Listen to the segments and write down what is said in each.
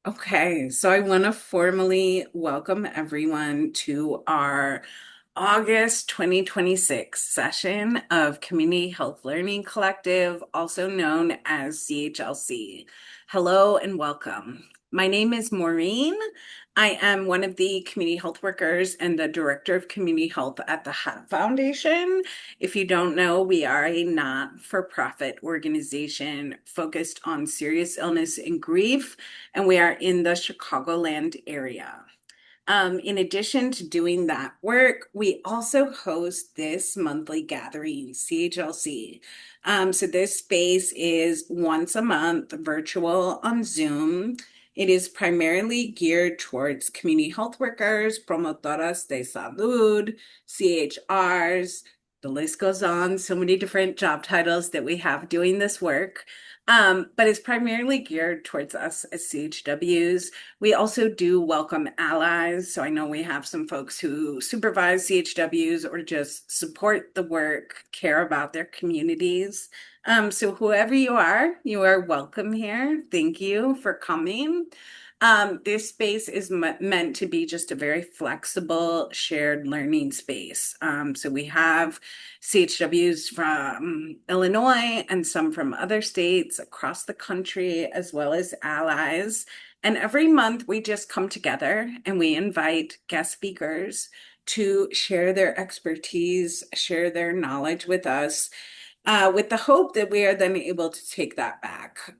Okay, so I want to formally welcome everyone to our August 2026 session of Community Health Learning Collective, also known as CHLC. Hello and welcome. My name is Maureen. I am one of the community health workers and the director of community health at the HAT Foundation. If you don't know, we are a not-for-profit organization focused on serious illness and grief, and we are in the Chicagoland area. In addition to doing that work, we also host this monthly gathering, CHLC. So this space is once a month, virtual on Zoom. It is primarily geared towards community health workers, promotoras de salud, CHRs, the list goes on, so many different job titles that we have doing this work. But it's primarily geared towards us as CHWs. We also do welcome allies. So I know we have some folks who supervise CHWs or just support the work, care about their communities. So whoever you are welcome here. Thank you for coming. This space is meant to be just a very flexible shared learning space. So we have CHWs from Illinois and some from other states across the country, as well as allies. And every month we just come together and we invite guest speakers to share their expertise, share their knowledge with us, with the hope that we are then able to take that back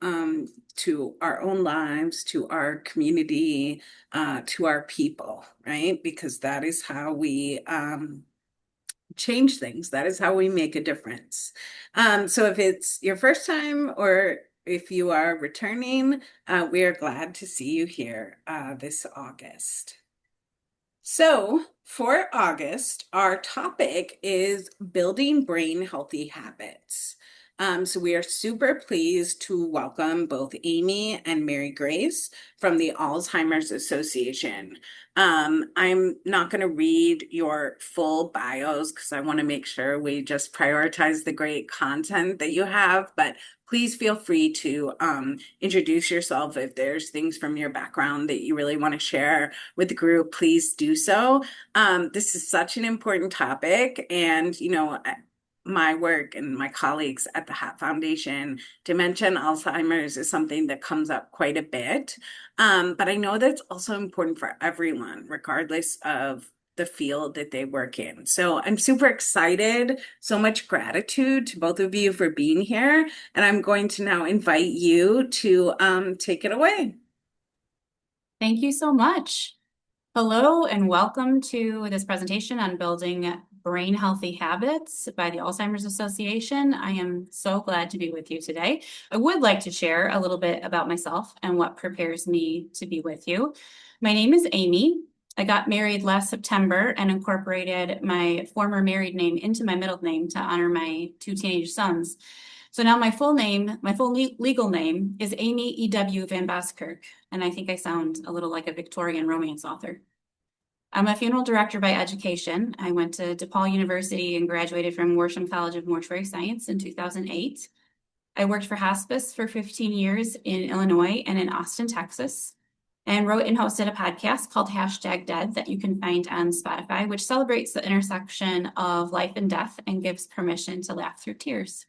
to our own lives, to our community, to our people, right? Because that is how we change things. That is how we make a difference. So if it's your first time or if you are returning, we are glad to see you here this August. So for August, our topic is building brain healthy habits. So we are super pleased to welcome both Amy and Mary Grace from the Alzheimer's Association. I'm not going to read your full bios because I want to make sure we just prioritize the great content that you have, but please feel free to introduce yourself. If there's things from your background that you really want to share with the group, please do so. This is such an important topic, and my work and my colleagues at the HAT Foundation, dementia and Alzheimer's is something that comes up quite a bit. But I know that's also important for everyone, regardless of the field that they work in. So I'm super excited. So much gratitude to both of you for being here. And I'm going to now invite you to take it away. Thank you so much. Hello and welcome to this presentation on building brain healthy habits by the Alzheimer's Association. I am so glad to be with you today. I would like to share a little bit about myself and what prepares me to be with you. My name is Amy. I got married last September and incorporated my former married name into my middle name to honor my two teenage sons. So now my full legal name is Amy E.W. VanBoskerck, and I think I sound a little like a Victorian romance author. I'm a funeral director by education. I went to DePaul University and graduated from Worsham College of Mortuary Science in 2008. I worked for hospice for 15 years in Illinois and in Austin, Texas, and wrote and hosted a podcast called #Dead that you can find on Spotify, which celebrates the intersection of life and death and gives permission to laugh through tears.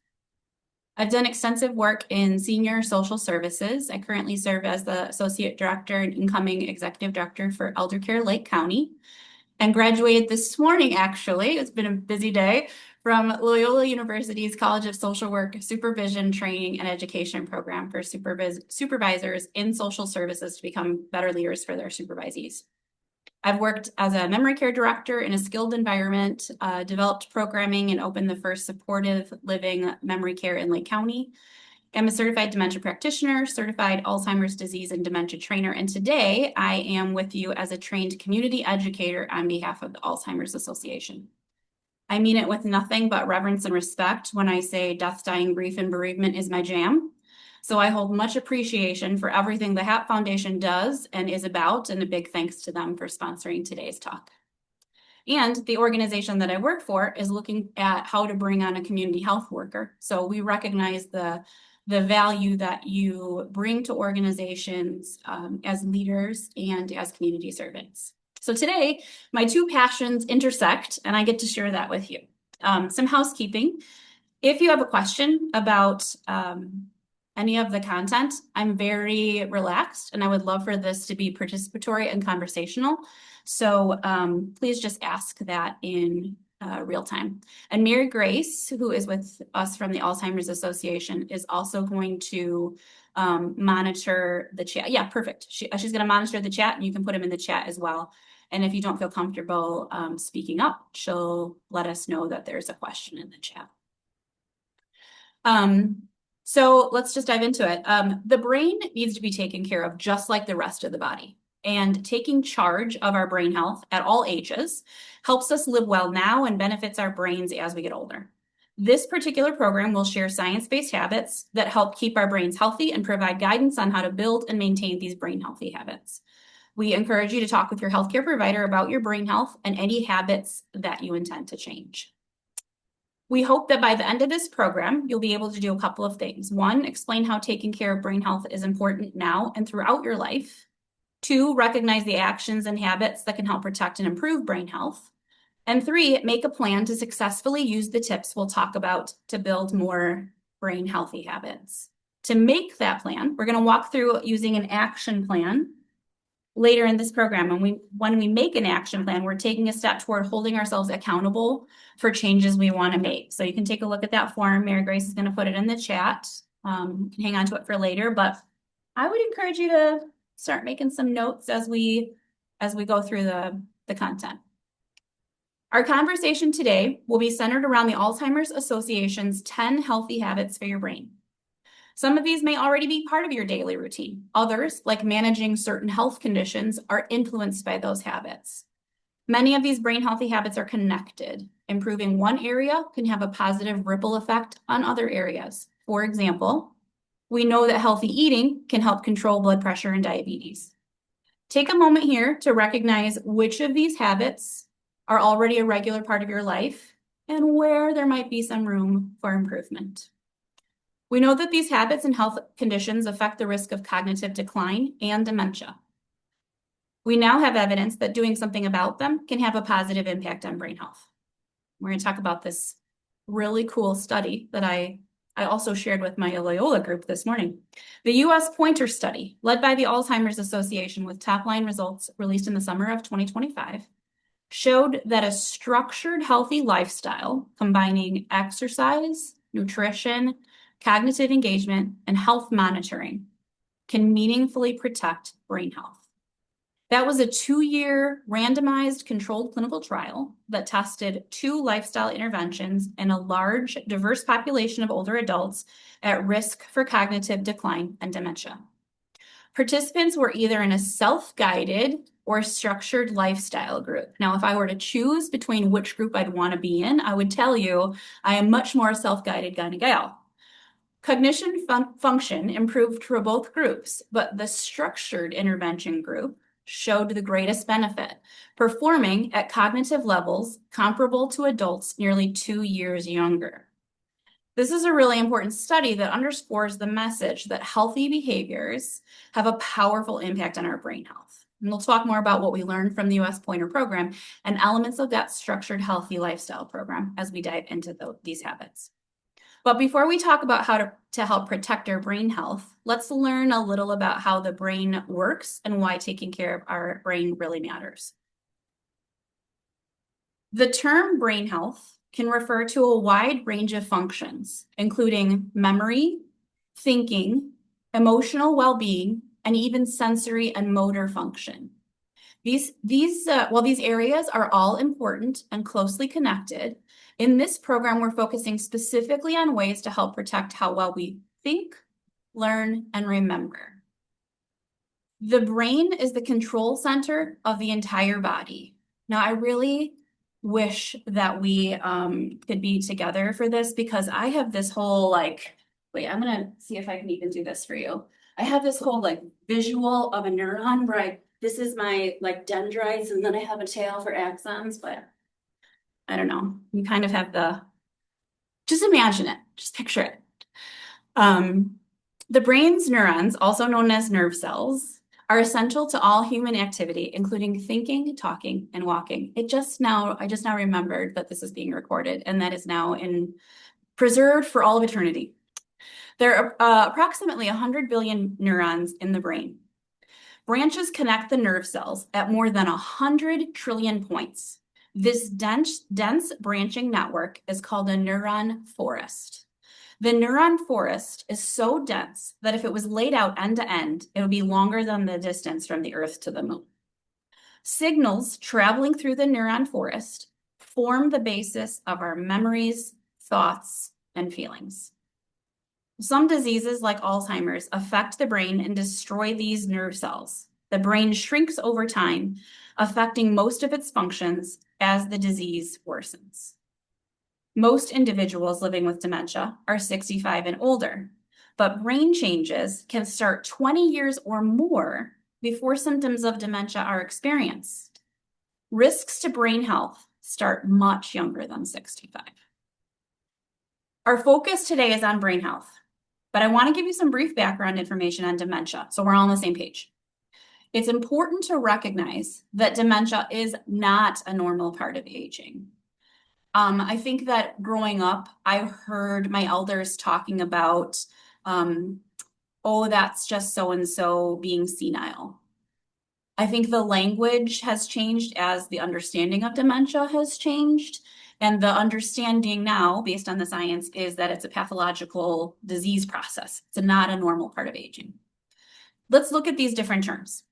I've done extensive work in senior social services. I currently serve as the Associate Director and incoming Executive Director for Elder Care Lake County, and graduated this morning, actually. It's been a busy day, from Loyola University's College of Social Work Supervision Training and Education Program for supervisors in social services to become better leaders for their supervisees. I've worked as a memory care director in a skilled environment, developed programming, and opened the first supportive living memory care in Lake County. I'm a certified dementia practitioner, certified Alzheimer's disease and dementia trainer, and today I am with you as a trained community educator on behalf of the Alzheimer's Association. I mean it with nothing but reverence and respect when I say death, dying, grief, and bereavement is my jam. So I hold much appreciation for everything the HAT Foundation does and is about, and a big thanks to them for sponsoring today's talk. And the organization that I work for is looking at how to bring on a community health worker. So we recognize the the value that you bring to organizations as leaders and as community servants. So today, my two passions intersect, and I get to share that with you. Some housekeeping. If you have a question about any of the content, I'm very relaxed, and I would love for this to be participatory and conversational. So please just ask that in real time. And Mary Grace, who is with us from the Alzheimer's Association, is also going to monitor the chat. Yeah, perfect. She's going to monitor the chat, and you can put them in the chat as well. And if you don't feel comfortable speaking up, she'll let us know that there's a question in the chat. So let's just dive into it. The brain needs to be taken care of just like the rest of the body. And taking charge of our brain health at all ages helps us live well now and benefits our brains as we get older. This particular program will share science-based habits that help keep our brains healthy and provide guidance on how to build and maintain these brain healthy habits. We encourage you to talk with your healthcare provider about your brain health and any habits that you intend to change. We hope that by the end of this program, you'll be able to do a couple of things. One, explain how taking care of brain health is important now and throughout your life. Two, recognize the actions and habits that can help protect and improve brain health. And three, make a plan to successfully use the tips we'll talk about to build more brain healthy habits. To make that plan, we're going to walk through using an action plan later in this program. And when we make an action plan, we're taking a step toward holding ourselves accountable for changes we want to make. So you can take a look at that form. Mary Grace is going to put it in the chat. You can hang on to it for later, but I would encourage you to start making some notes as we go through the content. Our conversation today will be centered around the Alzheimer's Association's 10 healthy habits for your brain. Some of these may already be part of your daily routine. Others, like managing certain health conditions, are influenced by those habits. Many of these brain healthy habits are connected. Improving one area can have a positive ripple effect on other areas. For example, we know that healthy eating can help control blood pressure and diabetes. Take a moment here to recognize which of these habits are already a regular part of your life and where there might be some room for improvement. We know that these habits and health conditions affect the risk of cognitive decline and dementia. We now have evidence that doing something about them can have a positive impact on brain health. We're going to talk about this really cool study that I also shared with my Loyola group this morning. The U.S. Pointer study, led by the Alzheimer's Association with top-line results released in the summer of 2025, showed that a structured, healthy lifestyle combining exercise, nutrition, cognitive engagement, and health monitoring can meaningfully protect brain health. That was a 2-year randomized controlled clinical trial that tested 2 lifestyle interventions in a large, diverse population of older adults at risk for cognitive decline and dementia. Participants were either in a self-guided or structured lifestyle group. Now, if I were to choose between which group I'd want to be in, I would tell you I am much more self-guided kind of gal. Cognition function improved for both groups, but the structured intervention group showed the greatest benefit, performing at cognitive levels comparable to adults nearly 2 years younger. This is a really important study that underscores the message that healthy behaviors have a powerful impact on our brain health. And we'll talk more about what we learned from the U.S. Pointer program and elements of that structured healthy lifestyle program as we dive into these habits. But before we talk about how to help protect our brain health, let's learn a little about how the brain works and why taking care of our brain really matters. The term brain health can refer to a wide range of functions, including memory, thinking, emotional well-being, and even sensory and motor function. While these areas are all important and closely connected, in this program, we're focusing specifically on ways to help protect how well we think, learn, and remember. The brain is the control center of the entire body. Now, I really wish that we could be together for this because I have this whole wait, I'm gonna see if I can even do this for you. I have this whole visual of a neuron where this is my dendrites and then I have a tail for axons, but I don't know. You kind of have just imagine it, just picture it. The brain's neurons, also known as nerve cells, are essential to all human activity, including thinking, talking, and walking. I just now remembered that this is being recorded, and that is now preserved for all of eternity. There are approximately 100 billion neurons in the brain. Branches connect the nerve cells at more than 100 trillion points. This dense branching network is called a neuron forest. The neuron forest is so dense that if it was laid out end to end, it would be longer than the distance from the Earth to the moon. Signals traveling through the neuron forest form the basis of our memories, thoughts, and feelings. Some diseases, like Alzheimer's, affect the brain and destroy these nerve cells. The brain shrinks over time, affecting most of its functions as the disease worsens. Most individuals living with dementia are 65 and older, but brain changes can start 20 years or more before symptoms of dementia are experienced. Risks to brain health start much younger than 65. Our focus today is on brain health, but I want to give you some brief background information on dementia so we're all on the same page. It's important to recognize that dementia is not a normal part of aging. I think that growing up, I heard my elders talking about, oh, that's just so-and-so being senile. I think the language has changed as the understanding of dementia has changed. And the understanding now, based on the science, is that it's a pathological disease process. It's not a normal part of aging. Let's look at these different terms.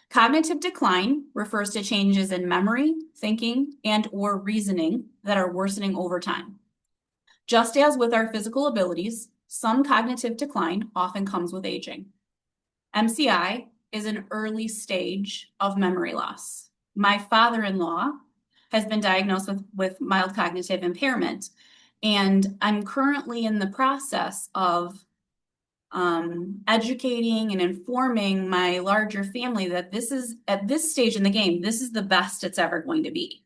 Cognitive decline refers to changes in memory, thinking, and/or reasoning that are worsening over time. Just as with our physical abilities, some cognitive decline often comes with aging. MCI is an early stage of memory loss. My father-in-law has been diagnosed with mild cognitive impairment, and I'm currently in the process of educating and informing my larger family that this is, at this stage in the game, this is the best it's ever going to be.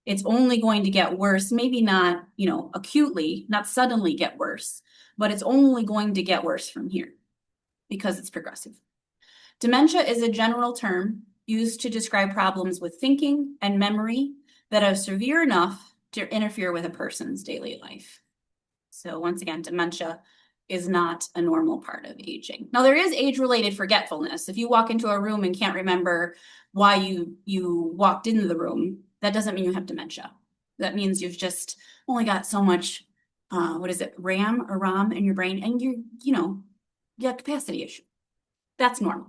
It's only going to get worse, maybe not, acutely, not suddenly get worse, but it's only going to get worse from here because it's progressive. Dementia is a general term used to describe problems with thinking and memory that are severe enough to interfere with a person's daily life. So once again, dementia is not a normal part of aging. Now, there is age-related forgetfulness. If you walk into a room and can't remember why you walked into the room, that doesn't mean you have dementia. That means you've just only got so much, RAM in your brain, and you have capacity issue. That's normal.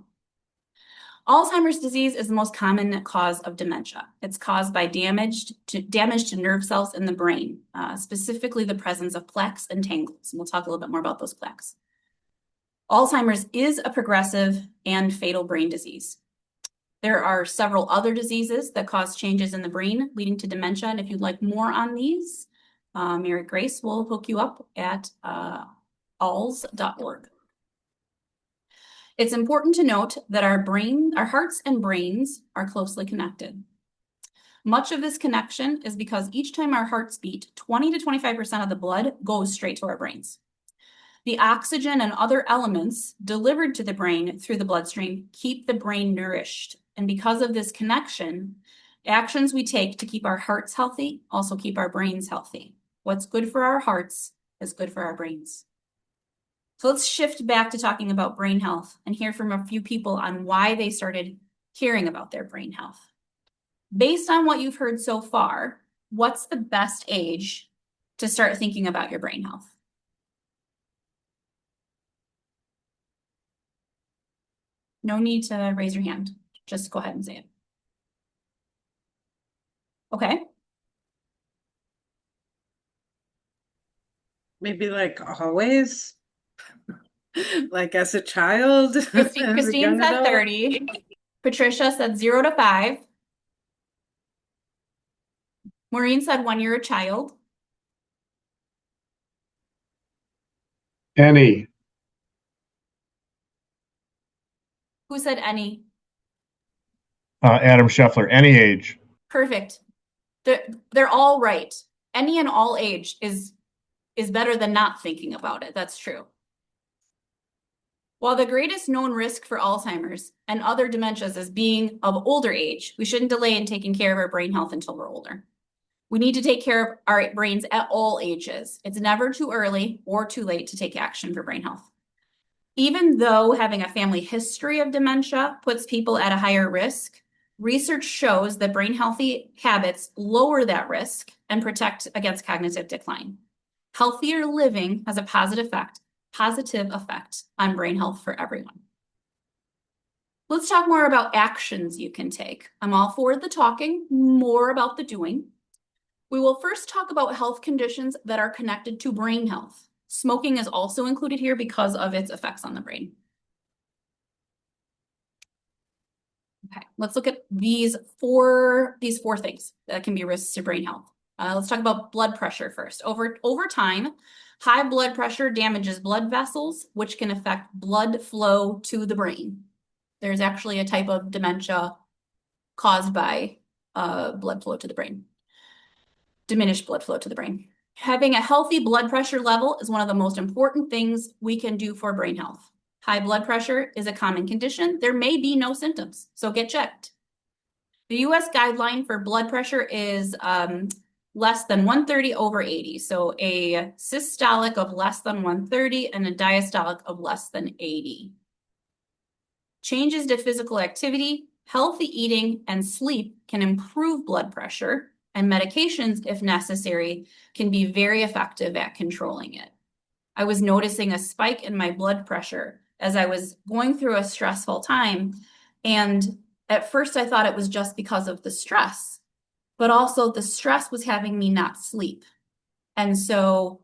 Alzheimer's disease is the most common cause of dementia. It's caused by damage to nerve cells in the brain, specifically the presence of plaques and tangles. And we'll talk a little bit more about those plaques. Alzheimer's is a progressive and fatal brain disease. There are several other diseases that cause changes in the brain leading to dementia. And if you'd like more on these, Mary Grace will hook you up at alz.org. It's important to note that our hearts and brains are closely connected. Much of this connection is because each time our hearts beat, 20 to 25% of the blood goes straight to our brains. The oxygen and other elements delivered to the brain through the bloodstream keep the brain nourished. And because of this connection, actions we take to keep our hearts healthy also keep our brains healthy. What's good for our hearts is good for our brains. So let's shift back to talking about brain health and hear from a few people on why they started caring about their brain health. Based on what you've heard so far, what's the best age to start thinking about your brain health? No need to raise your hand. Just go ahead and say it. Okay. Maybe like always, like as a child, as a Christine young said adult. 30. Patricia said 0 to 5. Maureen said when you're a child. Any. Who said any? Adam Scheffler, any age. Perfect. They're all right. Any and all age is better than not thinking about it. That's true. While the greatest known risk for Alzheimer's and other dementias is being of older age, we shouldn't delay in taking care of our brain health until we're older. We need to take care of our brains at all ages. It's never too early or too late to take action for brain health. Even though having a family history of dementia puts people at a higher risk, research shows that brain healthy habits lower that risk and protect against cognitive decline. Healthier living has a positive effect on brain health for everyone. Let's talk more about actions you can take. I'm all for the talking, more about the doing. We will first talk about health conditions that are connected to brain health. Smoking is also included here because of its effects on the brain. Okay, let's look at these four things that can be risks to brain health. Let's talk about blood pressure first. Over time, high blood pressure damages blood vessels, which can affect blood flow to the brain. There's actually a type of dementia caused by blood flow to the brain, diminished blood flow to the brain. Having a healthy blood pressure level is one of the most important things we can do for brain health. High blood pressure is a common condition. There may be no symptoms, so get checked. The US guideline for blood pressure is less than 130/80. So a systolic of less than 130 and a diastolic of less than 80. Changes to physical activity, healthy eating, and sleep can improve blood pressure, and medications, if necessary, can be very effective at controlling it. I was noticing a spike in my blood pressure as I was going through a stressful time, and at first I thought it was just because of the stress, but also the stress was having me not sleep. And so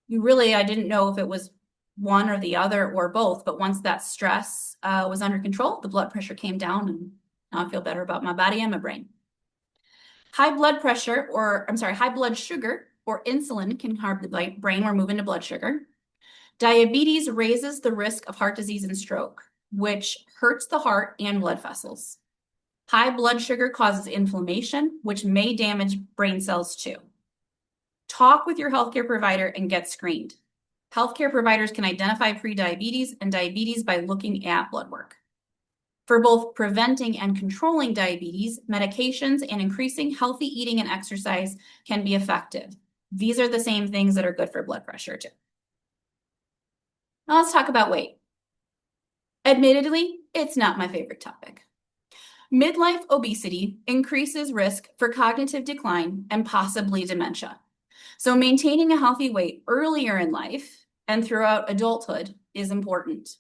I didn't know if it was one or the other or both, but once that stress was under control, the blood pressure came down, and now I feel better about my body and my brain. High blood sugar or insulin can harm the brain. We're moving to blood sugar. Diabetes raises the risk of heart disease and stroke, which hurts the heart and blood vessels. High blood sugar causes inflammation, which may damage brain cells too. Talk with your healthcare provider and get screened. Healthcare providers can identify prediabetes and diabetes by looking at blood work. For both preventing and controlling diabetes, medications and increasing healthy eating and exercise can be effective. These are the same things that are good for blood pressure too. Now let's talk about weight. Admittedly, it's not my favorite topic. Midlife obesity increases risk for cognitive decline and possibly dementia. So maintaining a healthy weight earlier in life and throughout adulthood is important.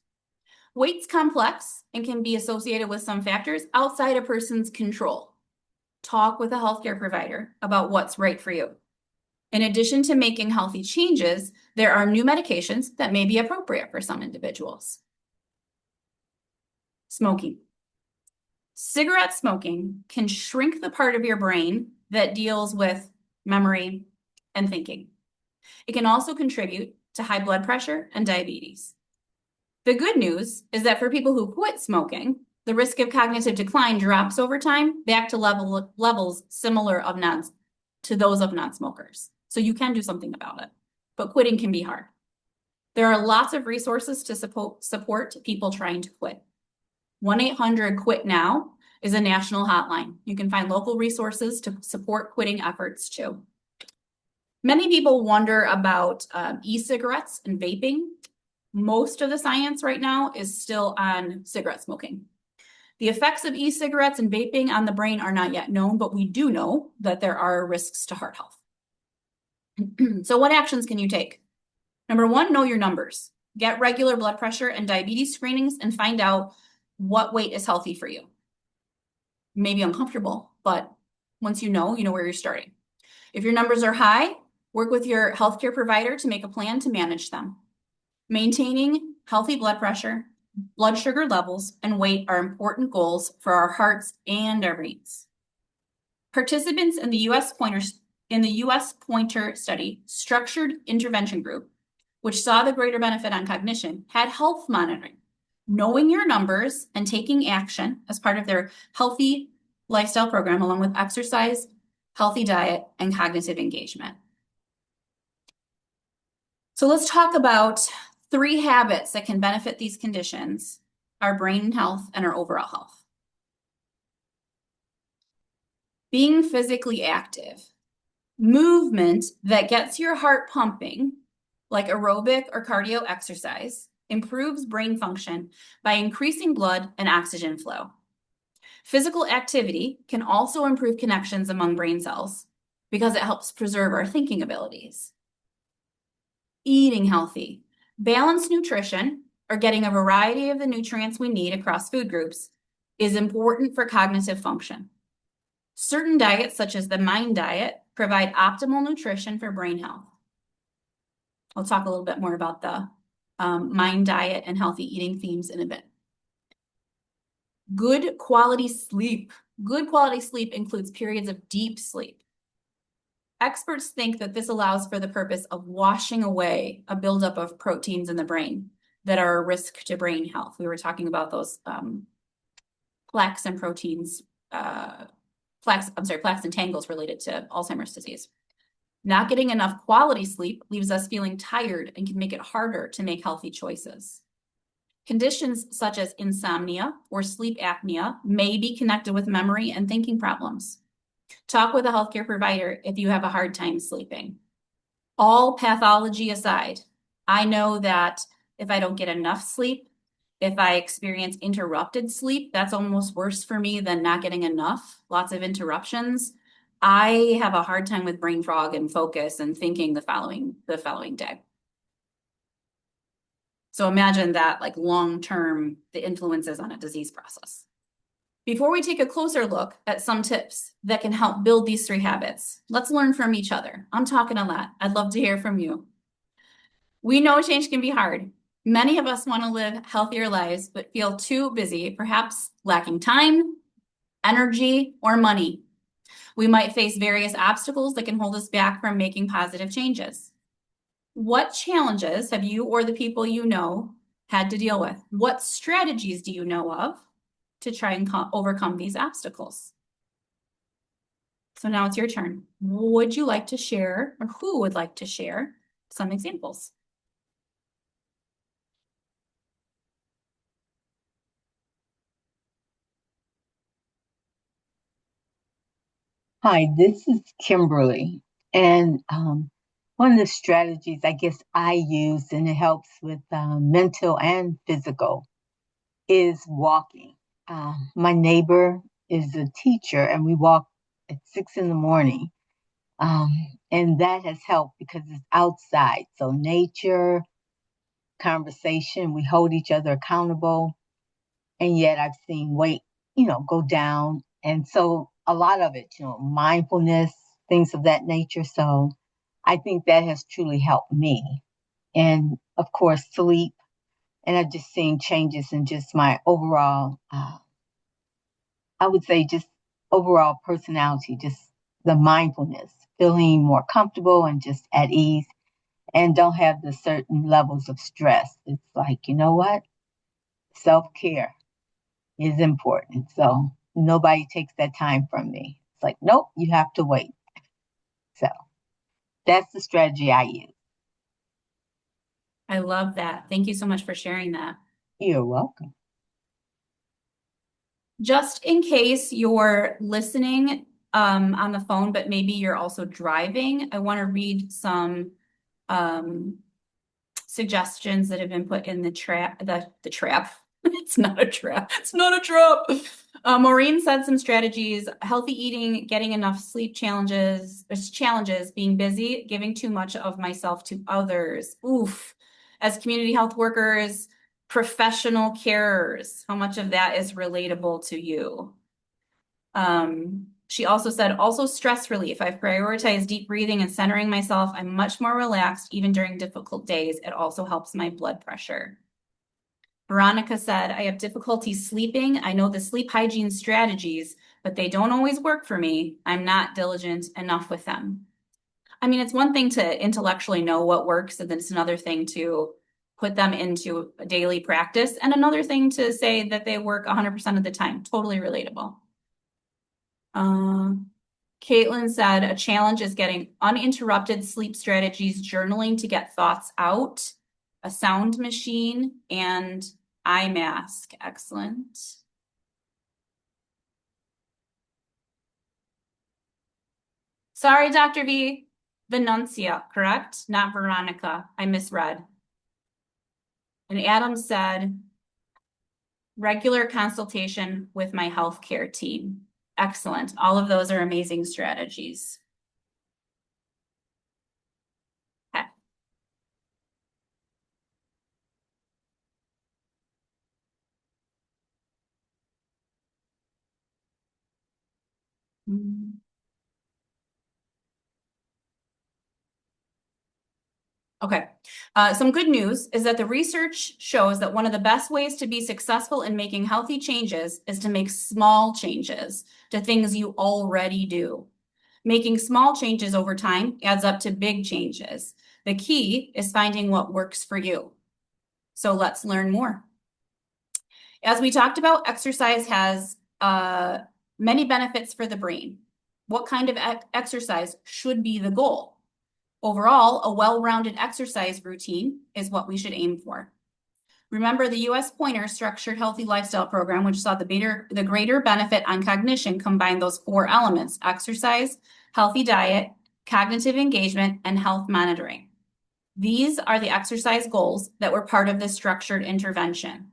Weight's complex and can be associated with some factors outside a person's control. Talk with a healthcare provider about what's right for you. In addition to making healthy changes, there are new medications that may be appropriate for some individuals. Smoking. Cigarette smoking can shrink the part of your brain that deals with memory and thinking. It can also contribute to high blood pressure and diabetes. The good news is that for people who quit smoking, the risk of cognitive decline drops over time back to levels similar to those of non-smokers. So you can do something about it, but quitting can be hard. There are lots of resources to support people trying to quit. 1-800-QUIT-NOW is a national hotline. You can find local resources to support quitting efforts too. Many people wonder about e-cigarettes and vaping. Most of the science right now is still on cigarette smoking. The effects of e-cigarettes and vaping on the brain are not yet known, but we do know that there are risks to heart health. So what actions can you take? Number one, know your numbers. Get regular blood pressure and diabetes screenings and find out what weight is healthy for you. You may be uncomfortable, but once you know where you're starting. If your numbers are high, work with your healthcare provider to make a plan to manage them. Maintaining healthy blood pressure, blood sugar levels, and weight are important goals for our hearts and our brains. Participants in the US Pointer study, Structured Intervention Group, which saw the greater benefit on cognition, had health monitoring, knowing your numbers and taking action as part of their healthy lifestyle program, along with exercise, healthy diet, and cognitive engagement. So let's talk about 3 habits that can benefit these conditions: our brain health and our overall health. Being physically active. Movement that gets your heart pumping, like aerobic or cardio exercise, improves brain function by increasing blood and oxygen flow. Physical activity can also improve connections among brain cells because it helps preserve our thinking abilities. Eating healthy. Balanced nutrition, or getting a variety of the nutrients we need across food groups, is important for cognitive function. Certain diets, such as the MIND diet, provide optimal nutrition for brain health. I'll talk a little bit more about the MIND diet and healthy eating themes in a bit. Good quality sleep. Good quality sleep includes periods of deep sleep. Experts think that this allows for the purpose of washing away a buildup of proteins in the brain that are a risk to brain health. We were talking about those plaques and proteins, plaques and tangles related to Alzheimer's disease. Not getting enough quality sleep leaves us feeling tired and can make it harder to make healthy choices. Conditions such as insomnia or sleep apnea may be connected with memory and thinking problems. Talk with a healthcare provider if you have a hard time sleeping. All pathology aside, I know that if I don't get enough sleep, if I experience interrupted sleep, that's almost worse for me than not getting enough, lots of interruptions. I have a hard time with brain fog and focus and thinking the following day. So imagine that, like, long-term, the influences on a disease process. Before we take a closer look at some tips that can help build these 3 habits, let's learn from each other. I'm talking a lot. I'd love to hear from you. We know change can be hard. Many of us want to live healthier lives, but feel too busy, perhaps lacking time, energy, or money. We might face various obstacles that can hold us back from making positive changes. What challenges have you or the people you know had to deal with? What strategies do you know of to try and overcome these obstacles? So now it's your turn. Would you like to share, or who would like to share some examples? Hi, this is Kimberly. And one of the strategies I guess I use, and it helps with mental and physical, is walking. My neighbor is a teacher, and we walk at 6 in the morning. And that has helped because it's outside. So, nature, conversation, we hold each other accountable. And yet I've seen weight, go down. And so a lot of it, mindfulness, things of that nature. So I think that has truly helped me. And of course, sleep. And I've just seen changes in just my overall, I would say just overall personality, just the mindfulness, feeling more comfortable and just at ease and don't have the certain levels of stress. It's like, you know what? Self-care is important. So nobody takes that time from me. It's like, nope, you have to wait. So that's the strategy I use. I love that. Thank you so much for sharing that. You're welcome. Just in case you're listening on the phone, but maybe you're also driving, I want to read some suggestions that have been put in the trap. The trap. It's not a trap. It's not a trap. Maureen said some strategies: healthy eating, getting enough sleep challenges, being busy, giving too much of myself to others. Oof. As community health workers, professional carers, how much of that is relatable to you? She also said, also stress relief. I've prioritized deep breathing and centering myself. I'm much more relaxed even during difficult days. It also helps my blood pressure. Veronica said, I have difficulty sleeping. I know the sleep hygiene strategies, but they don't always work for me. I'm not diligent enough with them. I mean, it's one thing to intellectually know what works, and then it's another thing to put them into a daily practice, and another thing to say that they work 100% of the time. Totally relatable. Caitlin said, a challenge is getting uninterrupted sleep strategies, journaling to get thoughts out. a sound machine, and eye mask. Excellent. Sorry, Dr. V. Venuncia, correct? Not Veronica. I misread. And Adam said, regular consultation with my healthcare team. Excellent. All of those are amazing strategies. Okay. Okay. Some good news is that the research shows that one of the best ways to be successful in making healthy changes is to make small changes to things you already do. Making small changes over time adds up to big changes. The key is finding what works for you. So let's learn more. As we talked about, exercise has many benefits for the brain. What kind of exercise should be the goal? Overall, a well-rounded exercise routine is what we should aim for. Remember, the U.S. Pointer Structured Healthy Lifestyle Program, which saw the greater benefit on cognition, combined those 4 elements: exercise, healthy diet, cognitive engagement, and health monitoring. These are the exercise goals that were part of this structured intervention.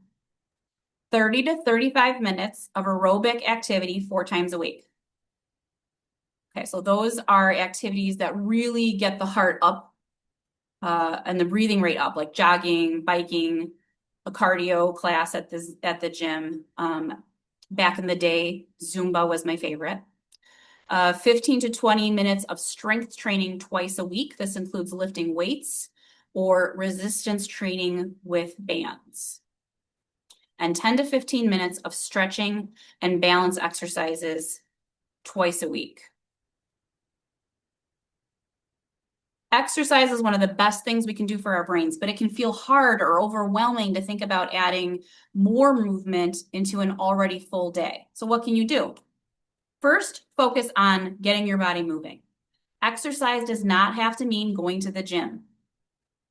30 to 35 minutes of aerobic activity 4 times a week. Okay, so those are activities that really get the heart up and the breathing rate up, like jogging, biking, a cardio class at the gym. Back in the day, Zumba was my favorite. 15 to 20 minutes of strength training twice a week. This includes lifting weights or resistance training with bands. And 10 to 15 minutes of stretching and balance exercises twice a week. Exercise is one of the best things we can do for our brains, but it can feel hard or overwhelming to think about adding more movement into an already full day. So what can you do? First, focus on getting your body moving. Exercise does not have to mean going to the gym.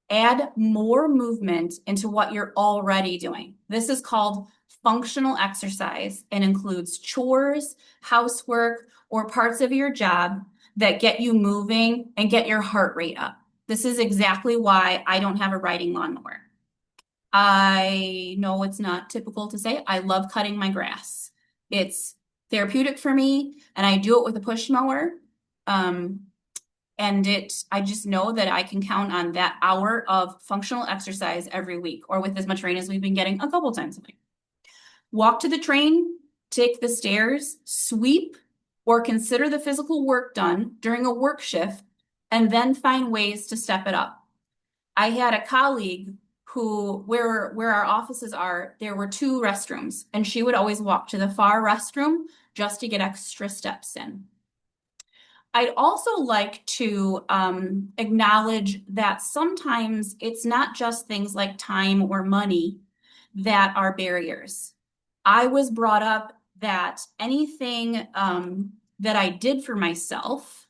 Add more movement into what you're already doing. This is called functional exercise and includes chores, housework, or parts of your job that get you moving and get your heart rate up. This is exactly why I don't have a riding lawnmower. I know it's not typical to say, I love cutting my grass. It's therapeutic for me, and I do it with a push mower. I just know that I can count on that hour of functional exercise every week, or with as much rain as we've been getting, a couple times a week. Walk to the train, take the stairs, sweep, or consider the physical work done during a work shift, and then find ways to step it up. I had a colleague who, where our offices are, there were 2 restrooms, and she would always walk to the far restroom just to get extra steps in. I'd also like to acknowledge that sometimes it's not just things like time or money that are barriers. I was brought up that anything that I did for myself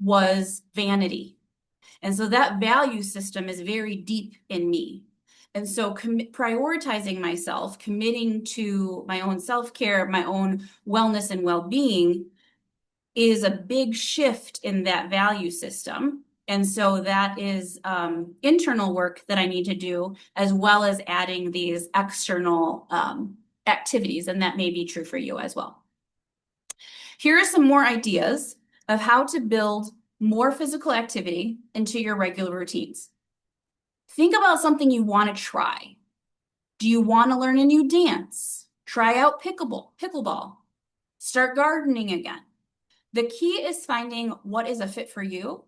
was vanity. And so that value system is very deep in me. And so prioritizing myself, committing to my own self-care, my own wellness and well-being is a big shift in that value system. And so that is internal work that I need to do, as well as adding these external activities. And that may be true for you as well. Here are some more ideas of how to build more physical activity into your regular routines. Think about something you want to try. Do you want to learn a new dance? Try out pickleball. Start gardening again. The key is finding what is a fit for you,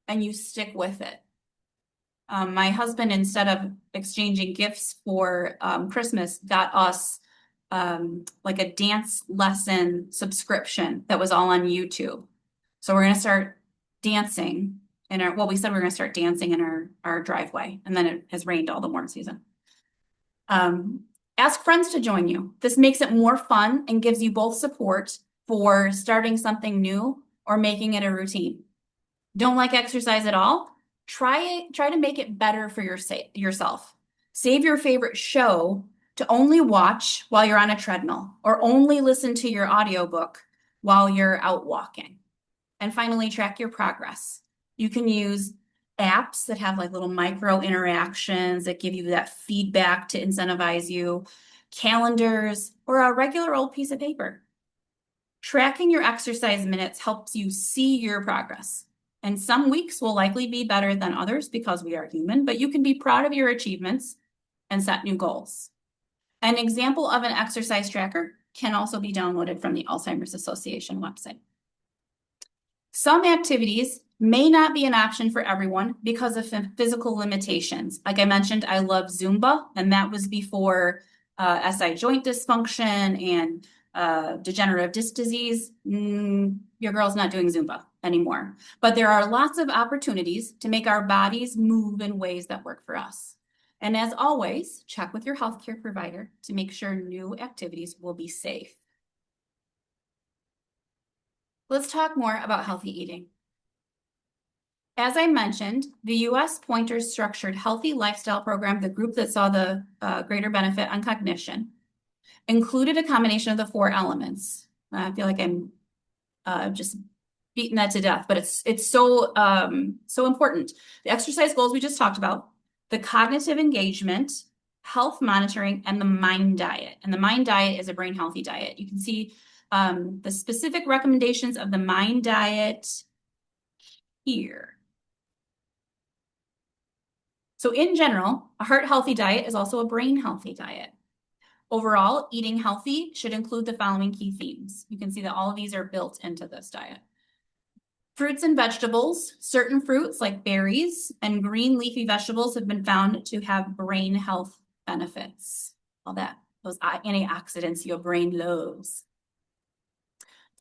and you stick with it. My husband, instead of exchanging gifts for Christmas, got us like a dance lesson subscription that was all on YouTube. So we're going to start dancing we said we were going to start dancing in our driveway, and then it has rained all the more season. Ask friends to join you. This makes it more fun and gives you both support for starting something new or making it a routine. Don't like exercise at all? Try to make it better for yourself. Save your favorite show to only watch while you're on a treadmill or only listen to your audiobook while you're out walking. And finally, track your progress. You can use apps that have like little micro interactions that give you that feedback to incentivize you, calendars, or a regular old piece of paper. Tracking your exercise minutes helps you see your progress. And some weeks will likely be better than others because we are human, but you can be proud of your achievements and set new goals. An example of an exercise tracker can also be downloaded from the Alzheimer's Association website. Some activities may not be an option for everyone because of physical limitations. Like I mentioned, I love Zumba, and that was before SI joint dysfunction and degenerative disc disease. Your girl's not doing Zumba anymore. But there are lots of opportunities to make our bodies move in ways that work for us. And as always, check with your healthcare provider to make sure new activities will be safe. Let's talk more about healthy eating. As I mentioned, the U.S. Pointers Structured Healthy Lifestyle Program, the group that saw the greater benefit on cognition, included a combination of the 4 elements. I feel like I'm just beating that to death, but it's so important. The exercise goals we just talked about, the cognitive engagement, health monitoring, and the mind diet. And the mind diet is a brain healthy diet. You can see the specific recommendations of the mind diet here. So in general, a heart healthy diet is also a brain healthy diet. Overall, eating healthy should include the following key themes. You can see that all of these are built into this diet. Fruits and vegetables. Certain fruits like berries and green leafy vegetables have been found to have brain health benefits. All that, those antioxidants your brain loves.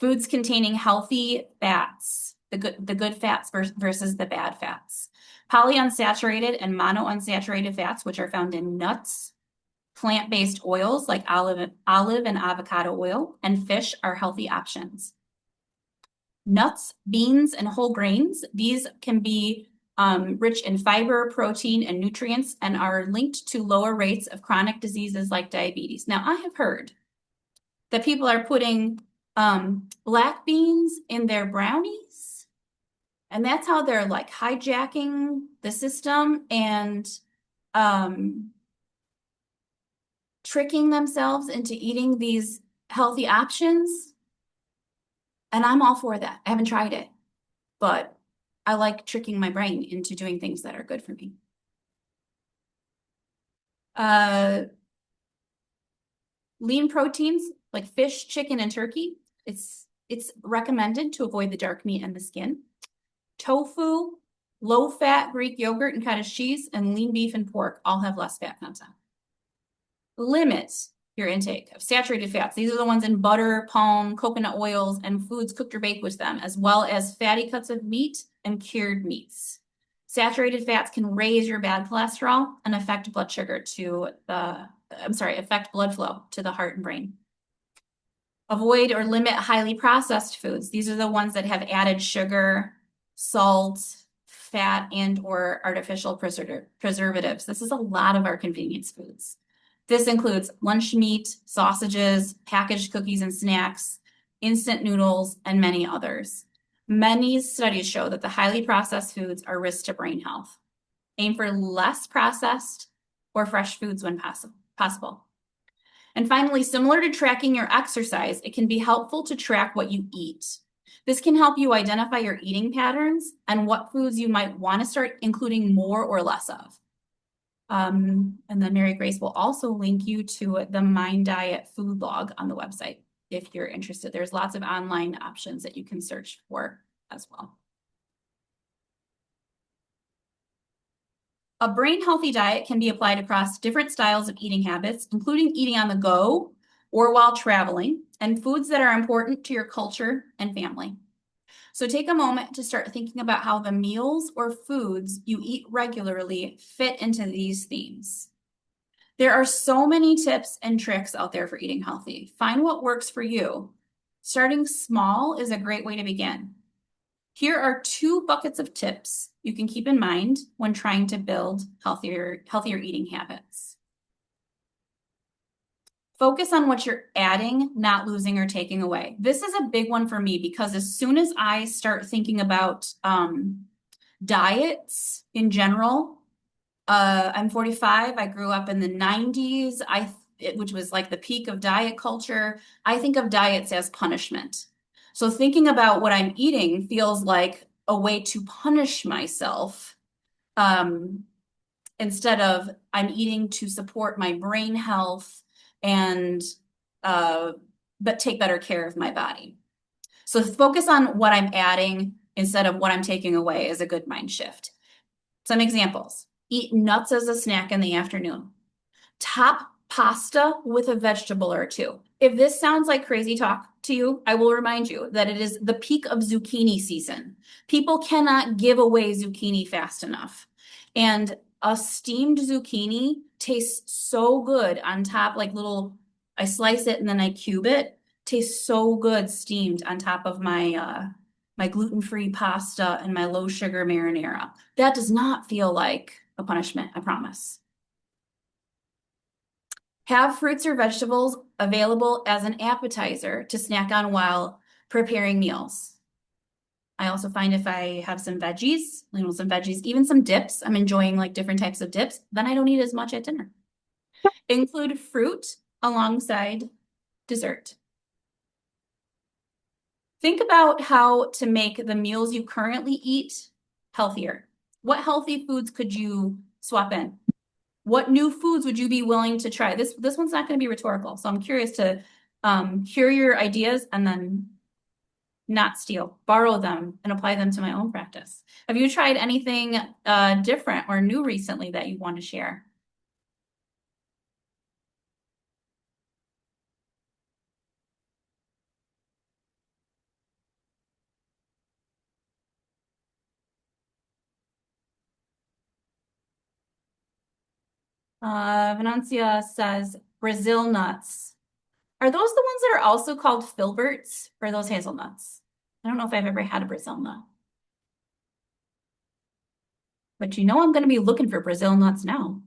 Foods containing healthy fats, the good fats versus the bad fats. Polyunsaturated and monounsaturated fats, which are found in nuts, plant-based oils like olive and avocado oil, and fish are healthy options. Nuts, beans, and whole grains, these can be rich in fiber, protein, and nutrients and are linked to lower rates of chronic diseases like diabetes. Now, I have heard that people are putting black beans in their brownies, and that's how they're like hijacking the system and tricking themselves into eating these healthy options. And I'm all for that. I haven't tried it, but I like tricking my brain into doing things that are good for me. Lean proteins like fish, chicken, and turkey. It's recommended to avoid the dark meat and the skin. Tofu, low-fat Greek yogurt and cottage cheese, and lean beef and pork all have less fat content. Limit your intake of saturated fats. These are the ones in butter, palm, coconut oils, and foods cooked or baked with them, as well as fatty cuts of meat and cured meats. Saturated fats can raise your bad cholesterol and affect blood flow to the heart and brain. Avoid or limit highly processed foods. These are the ones that have added sugar, salt, fat, and or artificial preservatives. This is a lot of our convenience foods. This includes lunch meat, sausages, packaged cookies and snacks, instant noodles, and many others. Many studies show that the highly processed foods are risks to brain health. Aim for less processed or fresh foods when possible. And finally, similar to tracking your exercise, it can be helpful to track what you eat. This can help you identify your eating patterns and what foods you might want to start including more or less of. And then Mary Grace will also link you to the Mind Diet food log on the website if you're interested. There's lots of online options that you can search for as well. A brain healthy diet can be applied across different styles of eating habits, including eating on the go or while traveling, and foods that are important to your culture and family. So take a moment to start thinking about how the meals or foods you eat regularly fit into these themes. There are so many tips and tricks out there for eating healthy. Find what works for you. Starting small is a great way to begin. Here are 2 buckets of tips you can keep in mind when trying to build healthier eating habits. Focus on what you're adding, not losing or taking away. This is a big one for me because as soon as I start thinking about diets in general, I'm 45. I grew up in the 90s, which was like the peak of diet culture. I think of diets as punishment. So thinking about what I'm eating feels like a way to punish myself instead of I'm eating to support my brain health and but take better care of my body. So focus on what I'm adding instead of what I'm taking away is a good mind shift. Some examples. Eat nuts as a snack in the afternoon. Top pasta with a vegetable or two. If this sounds like crazy talk to you, I will remind you that it is the peak of zucchini season. People cannot give away zucchini fast enough. And a steamed zucchini tastes so good on top, like I slice it and then I cube it. Tastes so good steamed on top of my gluten-free pasta and my low sugar marinara. That does not feel like a punishment, I promise. Have fruits or vegetables available as an appetizer to snack on while preparing meals. I also find if I have some veggies, even some dips, I'm enjoying like different types of dips, then I don't eat as much at dinner. Include fruit alongside dessert. Think about how to make the meals you currently eat healthier. What healthy foods could you swap in? What new foods would you be willing to try? This one's not going to be rhetorical, so I'm curious to hear your ideas and then not steal, borrow them and apply them to my own practice. Have you tried anything different or new recently that you want to share? Venancia says Brazil nuts. Are those the ones that are also called filberts or are those hazelnuts? I don't know if I've ever had a Brazil nut. But you know I'm going to be looking for Brazil nuts now.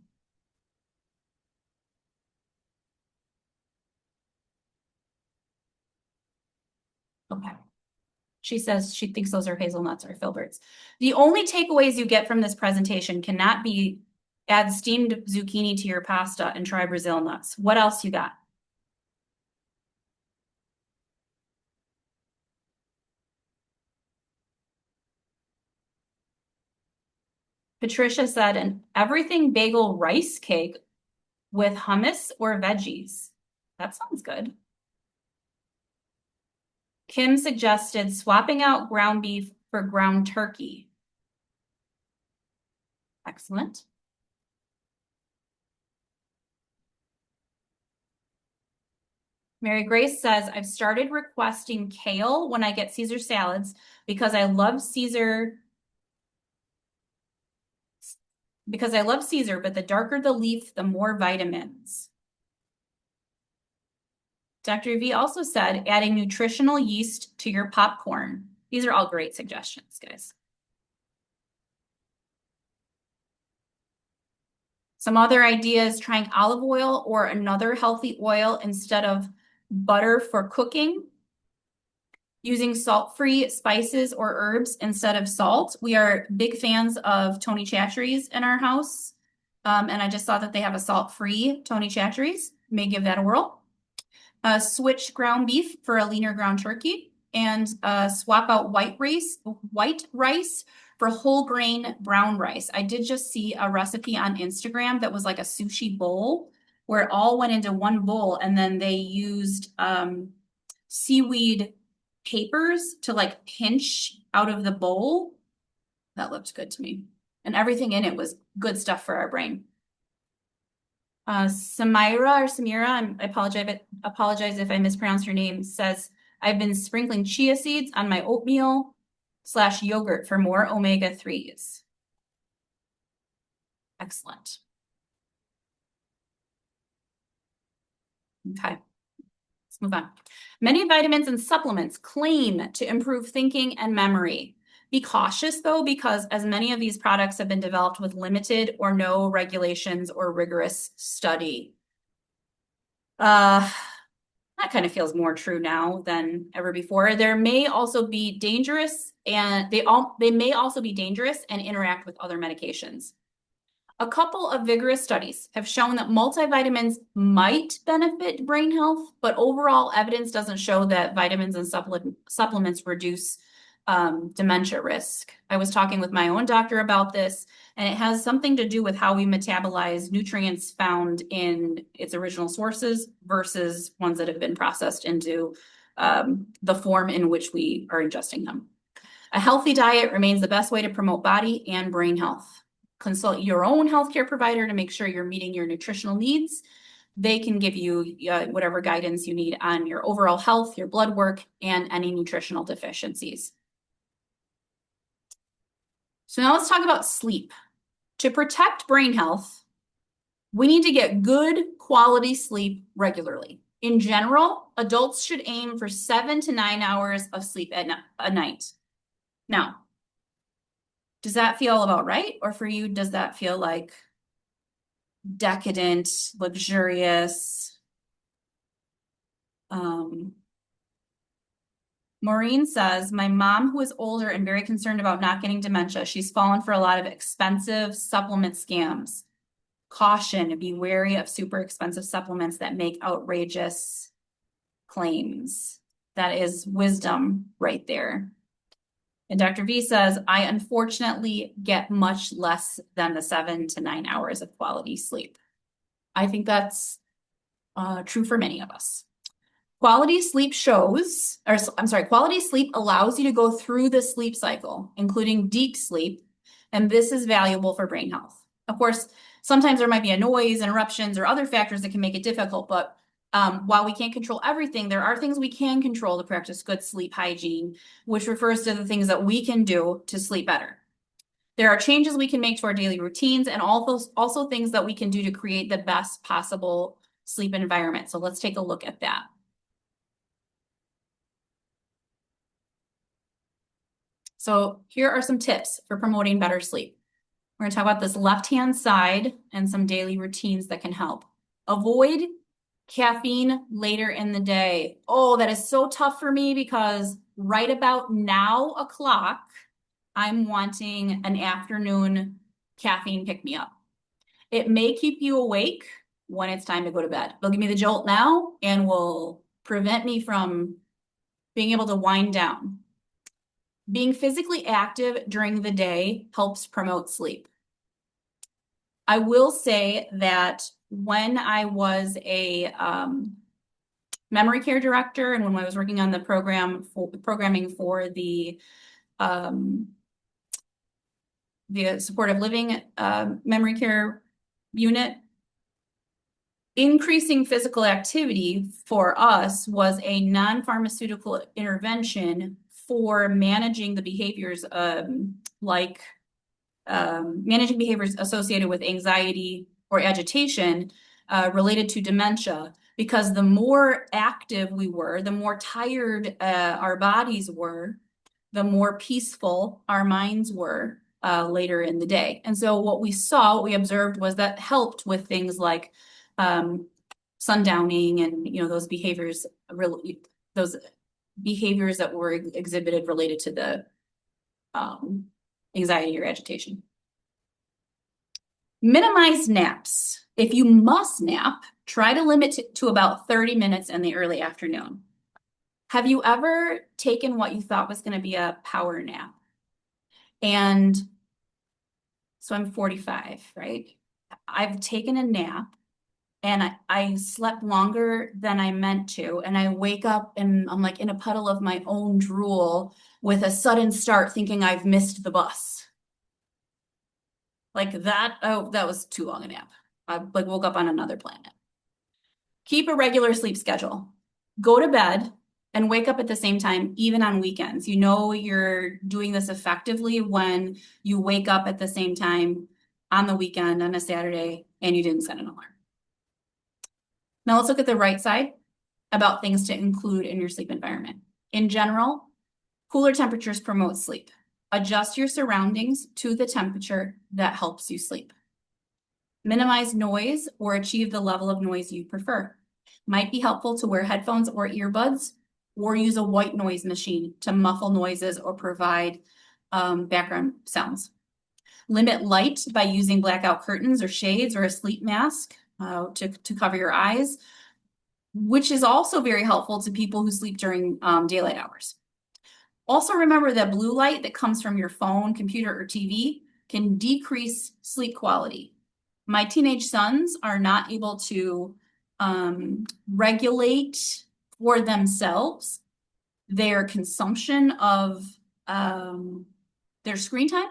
Okay. She says she thinks those are hazelnuts or filberts. The only takeaways you get from this presentation cannot be add steamed zucchini to your pasta and try Brazil nuts. What else you got? Patricia said an everything bagel rice cake with hummus or veggies. That sounds good. Kim suggested swapping out ground beef for ground turkey. Excellent. Mary Grace says, I've started requesting kale when I get Caesar salads because I love Caesar, but the darker the leaf, the more vitamins. Dr. V also said, adding nutritional yeast to your popcorn. These are all great suggestions, guys. Some other ideas, trying olive oil or another healthy oil instead of butter for cooking. Using salt-free spices or herbs instead of salt. We are big fans of Tony Chachere's in our house. And I just saw that they have a salt-free Tony Chachere's. May give that a whirl. Switch ground beef for a leaner ground turkey. And swap out white rice for whole grain brown rice. I did just see a recipe on Instagram that was like a sushi bowl where it all went into one bowl and then they used seaweed papers to like pinch out of the bowl. That looked good to me. And everything in it was good stuff for our brain. Samira, I apologize if I mispronounced your name, says, I've been sprinkling chia seeds on my oatmeal / yogurt for more omega-3s. Excellent. Okay. Let's move on. Many vitamins and supplements claim to improve thinking and memory. Be cautious though, because as many of these products have been developed with limited or no regulations or rigorous study. That kind of feels more true now than ever before. There may also be dangerous, and they may also be dangerous and interact with other medications. A couple of vigorous studies have shown that multivitamins might benefit brain health, but overall evidence doesn't show that vitamins and supplements reduce dementia risk. I was talking with my own doctor about this, and it has something to do with how we metabolize nutrients found in its original sources versus ones that have been processed into the form in which we are ingesting them. A healthy diet remains the best way to promote body and brain health. Consult your own healthcare provider to make sure you're meeting your nutritional needs. They can give you whatever guidance you need on your overall health, your blood work, and any nutritional deficiencies. So now let's talk about sleep. To protect brain health, we need to get good quality sleep regularly. In general, adults should aim for 7 to 9 hours of sleep a night. Now, does that feel about right? Or for you, does that feel like decadent, luxurious? Maureen says, my mom, who is older and very concerned about not getting dementia, she's fallen for a lot of expensive supplement scams. Caution, be wary of super expensive supplements that make outrageous claims. That is wisdom right there. And Dr. V says, I unfortunately get much less than the 7 to 9 hours of quality sleep. I think that's true for many of us. Quality sleep quality sleep allows you to go through the sleep cycle, including deep sleep, and this is valuable for brain health. Of course, sometimes there might be a noise, interruptions, or other factors that can make it difficult, but while we can't control everything, there are things we can control to practice good sleep hygiene, which refers to the things that we can do to sleep better. There are changes we can make to our daily routines and also things that we can do to create the best possible sleep environment. So let's take a look at that. So here are some tips for promoting better sleep. We're going to talk about this left-hand side and some daily routines that can help. Avoid caffeine later in the day. Oh, that is so tough for me because right about now o'clock, I'm wanting an afternoon caffeine pick-me-up. It may keep you awake when it's time to go to bed. It'll give me the jolt now and will prevent me from being able to wind down. Being physically active during the day helps promote sleep. I will say that when I was a memory care director and when I was working on the programming for the supportive living memory care unit, increasing physical activity for us was a non-pharmaceutical intervention for managing the behaviors managing behaviors associated with anxiety or agitation related to dementia, because the more active we were, the more tired our bodies were, the more peaceful our minds were later in the day. And so what we observed was that helped with things like sundowning and those behaviors that were exhibited related to the anxiety or agitation. Minimize naps. If you must nap, try to limit it to about 30 minutes in the early afternoon. Have you ever taken what you thought was going to be a power nap? And so I'm 45, right? I've taken a nap and I slept longer than I meant to. And I wake up and I'm like in a puddle of my own drool with a sudden start thinking I've missed the bus. Like that, that was too long a nap. I woke up on another planet. Keep a regular sleep schedule. Go to bed and wake up at the same time, even on weekends. You know you're doing this effectively when you wake up at the same time on the weekend, on a Saturday, and you didn't set an alarm. Now let's look at the right side about things to include in your sleep environment. In general, cooler temperatures promote sleep. Adjust your surroundings to the temperature that helps you sleep. Minimize noise or achieve the level of noise you prefer. Might be helpful to wear headphones or earbuds or use a white noise machine to muffle noises or provide background sounds. Limit light by using blackout curtains or shades or a sleep mask to cover your eyes, which is also very helpful to people who sleep during daylight hours. Also remember that blue light that comes from your phone, computer, or TV can decrease sleep quality. My teenage sons are not able to regulate for themselves their consumption of their screen time.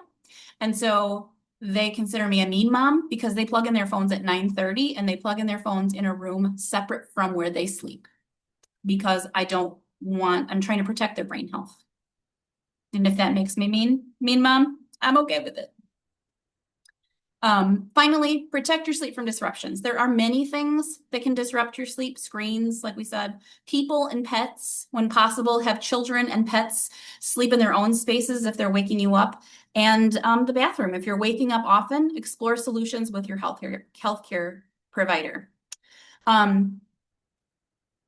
And so they consider me a mean mom because they plug in their phones at 9:30 and they plug in their phones in a room separate from where they sleep because I'm trying to protect their brain health. And if that makes me mean mom, I'm okay with it. Finally, protect your sleep from disruptions. There are many things that can disrupt your sleep. Screens, like we said, people and pets, when possible, have children and pets sleep in their own spaces if they're waking you up. And the bathroom, if you're waking up often, explore solutions with your healthcare provider.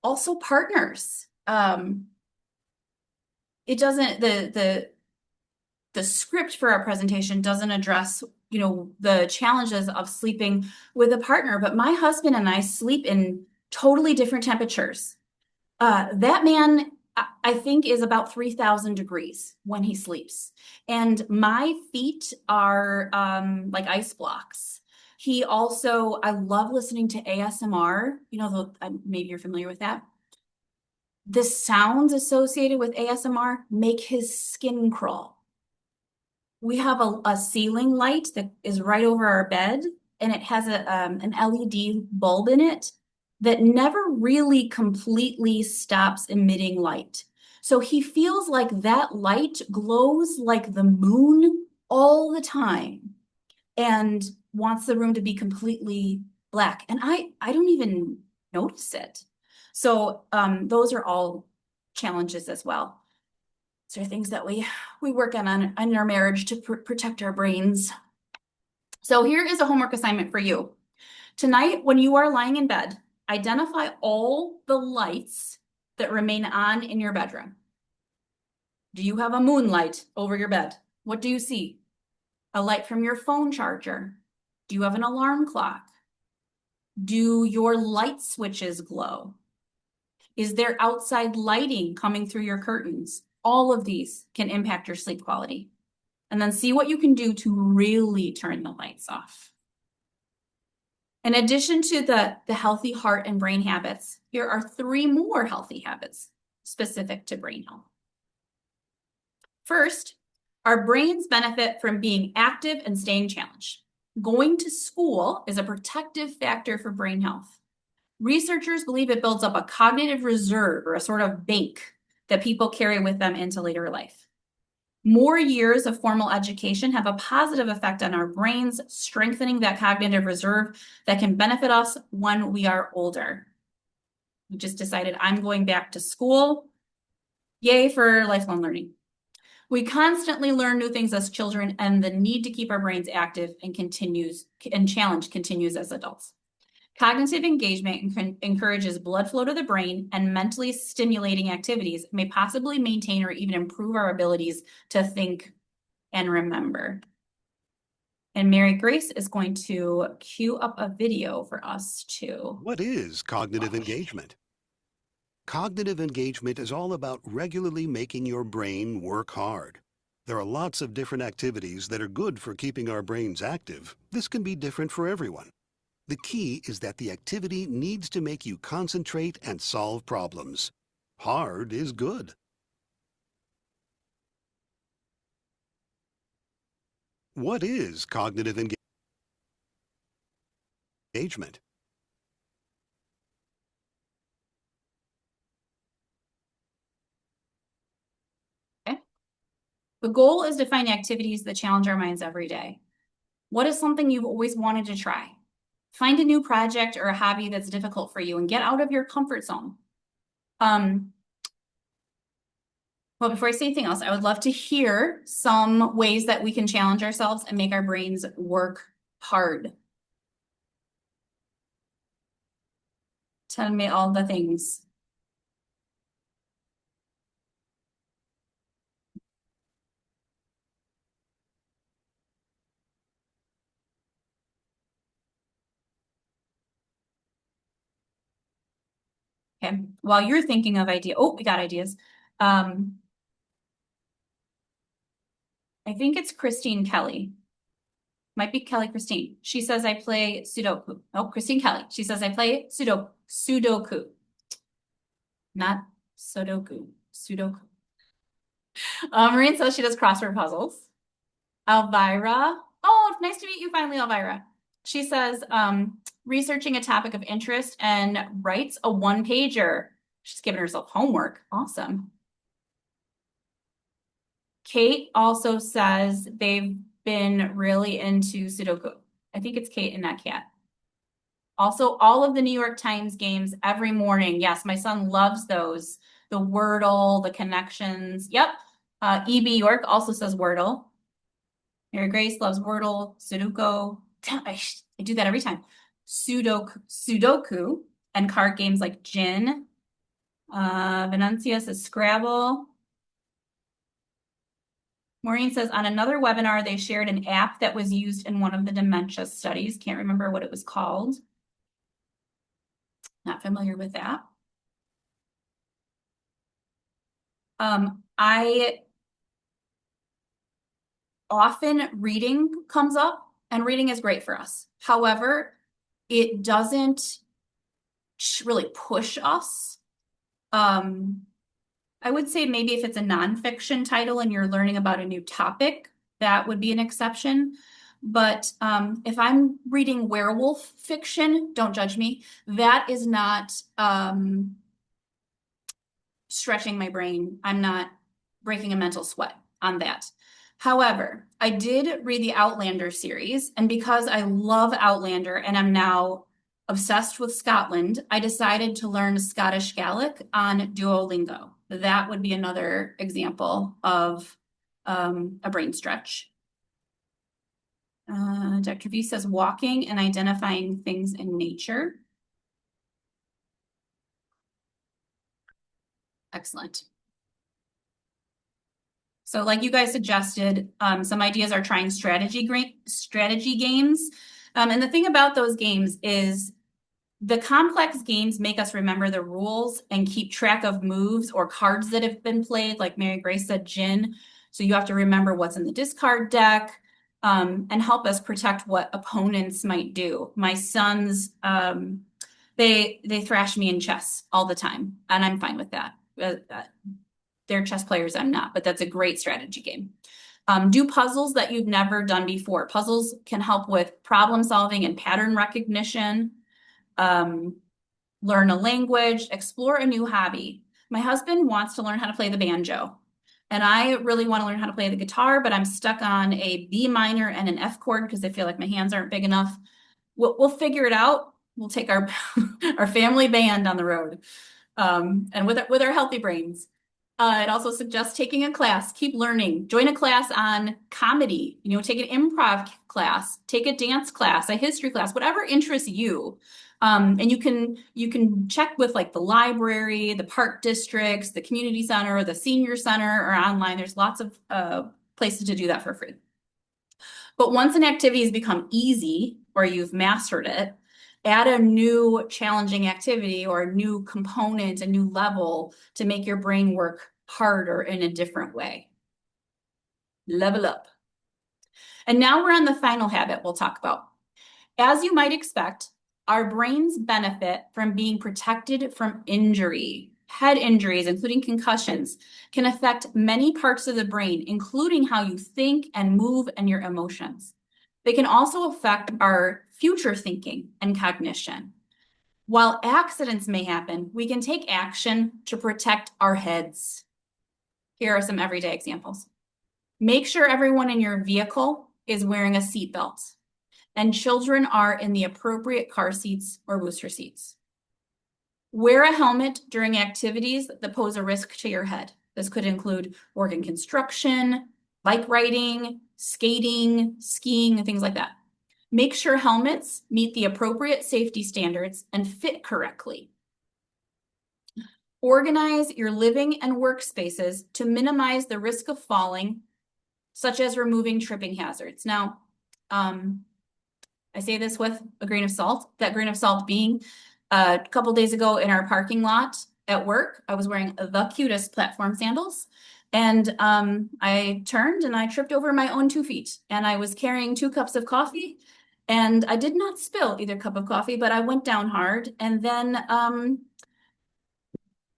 Also partners. It doesn't, the script for our presentation doesn't address, the challenges of sleeping with a partner, but my husband and I sleep in totally different temperatures. That man, I think, is about 3,000 degrees when he sleeps. And my feet are like ice blocks. I love listening to ASMR. Maybe you're familiar with that. The sounds associated with ASMR make his skin crawl. We have a ceiling light that is right over our bed, and it has an LED bulb in it that never really completely stops emitting light. So he feels like that light glows like the moon all the time and wants the room to be completely black. And I don't even notice it. So those are all challenges as well. So there are things that we work on in our marriage to protect our brains. So here is a homework assignment for you. Tonight, when you are lying in bed, identify all the lights that remain on in your bedroom. Do you have a moonlight over your bed? What do you see? A light from your phone charger? Do you have an alarm clock? Do your light switches glow? Is there outside lighting coming through your curtains? All of these can impact your sleep quality. And then see what you can do to really turn the lights off. In addition to the healthy heart and brain habits, here are 3 more healthy habits specific to brain health. First, our brains benefit from being active and staying challenged. Going to school is a protective factor for brain health. Researchers believe it builds up a cognitive reserve or a sort of bank that people carry with them into later life. More years of formal education have a positive effect on our brains, strengthening that cognitive reserve that can benefit us when we are older. We just decided I'm going back to school. Yay for lifelong learning. We constantly learn new things as children, and the need to keep our brains active and challenge continues as adults. Cognitive engagement encourages blood flow to the brain, and mentally stimulating activities may possibly maintain or even improve our abilities to think and remember. And Mary Grace is going to cue up a video for us to What is cognitive engagement? Cognitive engagement is all about regularly making your brain work hard. There are lots of different activities that are good for keeping our brains active. This can be different for everyone. The key is that the activity needs to make you concentrate and solve problems. Hard is good. What is cognitive engagement? The goal is to find activities that challenge our minds every day. What is something you've always wanted to try? Find a new project or a hobby that's difficult for you and get out of your comfort zone. When Well, before I say anything else, I would love to hear some ways that we can challenge ourselves and make our brains work hard. Tell me all the things. Okay, while you're thinking of idea, oh, we got ideas. I think it's Christine Kelly. Might be Kelly Christine. She says I play Sudoku. Oh, Christine Kelly. She says I play Sudoku. Not Sudoku. Sudoku. Maureen says she does crossword puzzles. Elvira. Oh, nice to meet you finally, Elvira. She says researching a topic of interest and writes a one-pager. She's giving herself homework. Awesome. Kate also says they've been really into Sudoku. I think it's Kate and not Kat. Also, all of the New York Times games every morning. Yes, my son loves those. The Wordle, the connections. Yep. E.B. York also says Wordle. Mary Grace loves Wordle, Sudoku. I do that every time. Sudoku and card games like Gin. Venuncia says Scrabble. Maureen says on another webinar, they shared an app that was used in one of the dementia studies. Can't remember what it was called. Not familiar with that. I often reading comes up, and reading is great for us. However, it doesn't really push us. I would say maybe if it's a nonfiction title and you're learning about a new topic, that would be an exception. But if I'm reading werewolf fiction, don't judge me, that is not stretching my brain. I'm not breaking a mental sweat on that. However, I did read the Outlander series, and because I love Outlander and I'm now obsessed with Scotland, I decided to learn Scottish Gaelic on Duolingo. That would be another example of a brain stretch. Dr. V says walking and identifying things in nature. Excellent. So like you guys suggested, some ideas are trying strategy games. And the thing about those games is the complex games make us remember the rules and keep track of moves or cards that have been played, like Mary Grace said, Gin. So you have to remember what's in the discard deck and help us protect what opponents might do. My sons, they thrash me in chess all the time, and I'm fine with that. They're chess players, I'm not, but that's a great strategy game. Do puzzles that you've never done before. Puzzles can help with problem solving and pattern recognition. Learn a language, explore a new hobby. My husband wants to learn how to play the banjo, and I really want to learn how to play the guitar, but I'm stuck on a B minor and an F chord because I feel like my hands aren't big enough. We'll figure it out. We'll take our our family band on the road, and with our healthy brains. It also suggests taking a class, keep learning, join a class on comedy, take an improv class, take a dance class, a history class, whatever interests you. And you can check with like the library, the park districts, the community center, the senior center, or online. There's lots of places to do that for free. But once an activity has become easy or you've mastered it, add a new challenging activity or a new component, a new level to make your brain work harder in a different way. Level up. And now we're on the final habit we'll talk about. As you might expect, our brains benefit from being protected from injury. Head injuries, including concussions, can affect many parts of the brain, including how you think and move and your emotions. They can also affect our future thinking and cognition. While accidents may happen, we can take action to protect our heads. Here are some everyday examples. Make sure everyone in your vehicle is wearing a seatbelt, and children are in the appropriate car seats or booster seats. Wear a helmet during activities that pose a risk to your head. This could include work in construction, bike riding, skating, skiing, and things like that. Make sure helmets meet the appropriate safety standards and fit correctly. Organize your living and workspaces to minimize the risk of falling, such as removing tripping hazards. Now, I say this with a grain of salt, that grain of salt being a couple days ago in our parking lot at work, I was wearing the cutest platform sandals. And I turned and I tripped over my own 2 feet. And I was carrying 2 cups of coffee. And I did not spill either cup of coffee, but I went down hard. And then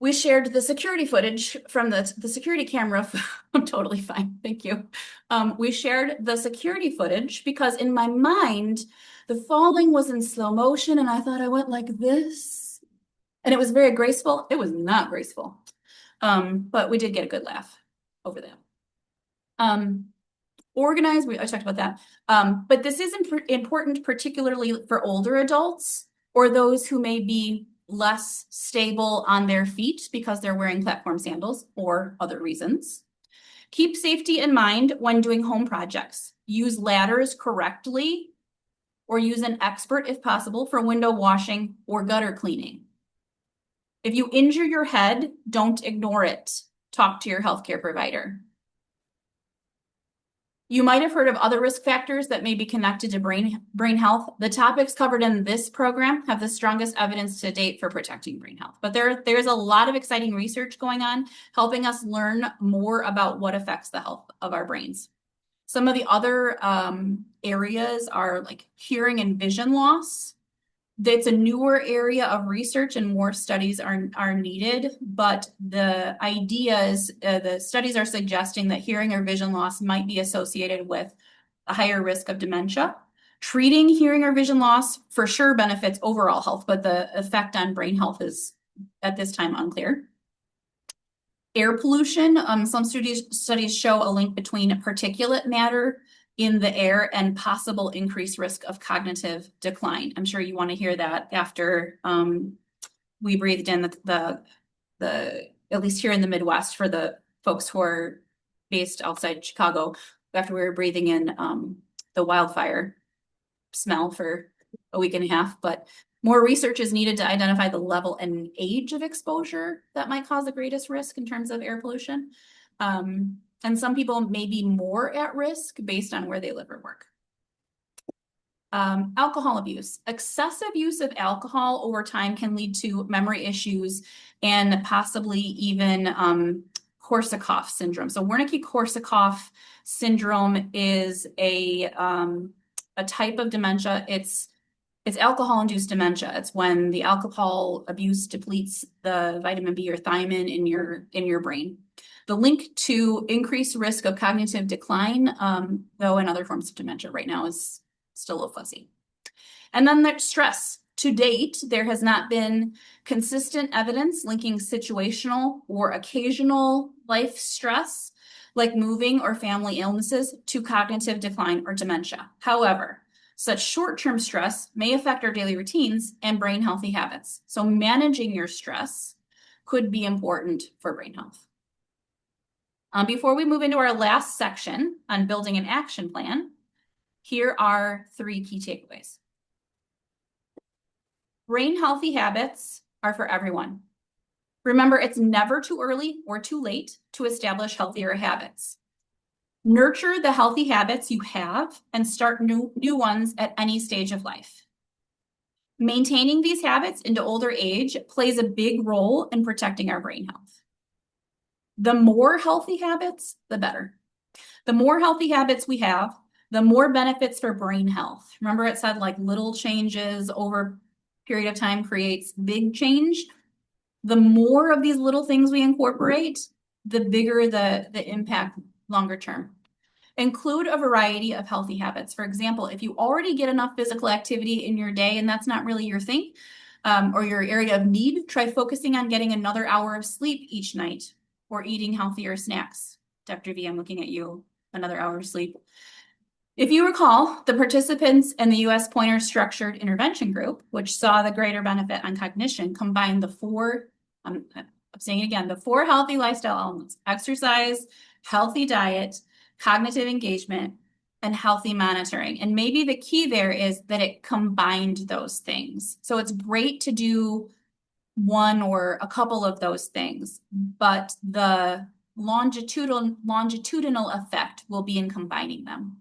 we shared the security footage from the security camera. I'm totally fine, thank you. We shared the security footage because in my mind, the falling was in slow motion and I thought I went like this. And it was very graceful. It was not graceful. But we did get a good laugh over that. Organize, I talked about that. But this is important particularly for older adults or those who may be less stable on their feet because they're wearing platform sandals or other reasons. Keep safety in mind when doing home projects. Use ladders correctly or use an expert if possible for window washing or gutter cleaning. If you injure your head, don't ignore it. Talk to your healthcare provider. You might have heard of other risk factors that may be connected to brain health. The topics covered in this program have the strongest evidence to date for protecting brain health. But there's a lot of exciting research going on, helping us learn more about what affects the health of our brains. Some of the other areas are like hearing and vision loss. It's a newer area of research and more studies are needed, but the ideas, the studies are suggesting that hearing or vision loss might be associated with a higher risk of dementia. Treating hearing or vision loss for sure benefits overall health, but the effect on brain health is at this time unclear. Air pollution, some studies show a link between particulate matter in the air and possible increased risk of cognitive decline. I'm sure you want to hear that after we breathed in the at least here in the Midwest for the folks who are based outside Chicago, after we were breathing in the wildfire smell for a week and a half. But more research is needed to identify the level and age of exposure that might cause the greatest risk in terms of air pollution. And some people may be more at risk based on where they live or work. Alcohol abuse. Excessive use of alcohol over time can lead to memory issues and possibly even Korsakoff syndrome. So Wernicke-Korsakoff syndrome is a type of dementia. It's alcohol-induced dementia. It's when the alcohol abuse depletes the vitamin B or thiamine in your brain. The link to increased risk of cognitive decline, though in other forms of dementia right now, is still a little fuzzy. And then there's stress. To date, there has not been consistent evidence linking situational or occasional life stress, like moving or family illnesses, to cognitive decline or dementia. However, such short-term stress may affect our daily routines and brain healthy habits. So managing your stress could be important for brain health. Before we move into our last section on building an action plan, here are 3 key takeaways. Brain healthy habits are for everyone. Remember, it's never too early or too late to establish healthier habits. Nurture the healthy habits you have and start new ones at any stage of life. Maintaining these habits into older age plays a big role in protecting our brain health. The more healthy habits, the better. The more healthy habits we have, the more benefits for brain health. Remember, it said like little changes over a period of time creates big change. The more of these little things we incorporate, the bigger the impact longer term. Include a variety of healthy habits. For example, if you already get enough physical activity in your day and that's not really your thing or your area of need, try focusing on getting another hour of sleep each night or eating healthier snacks. Dr. V, I'm looking at you, another hour of sleep. If you recall, the participants in the U.S. Pointer Structured Intervention Group, which saw the greater benefit on cognition, combined the 4, I'm saying it again, the 4 healthy lifestyle elements: exercise, healthy diet, cognitive engagement, and healthy monitoring. And maybe the key there is that it combined those things. So it's great to do one or a couple of those things, but the longitudinal effect will be in combining them.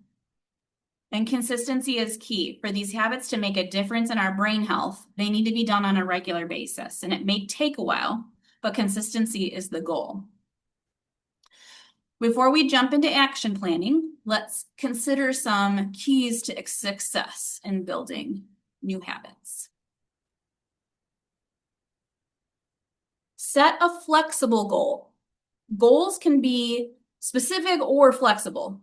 And consistency is key. For these habits to make a difference in our brain health, they need to be done on a regular basis. And it may take a while, but consistency is the goal. Before we jump into action planning, let's consider some keys to success in building new habits. Set a flexible goal. Goals can be specific or flexible.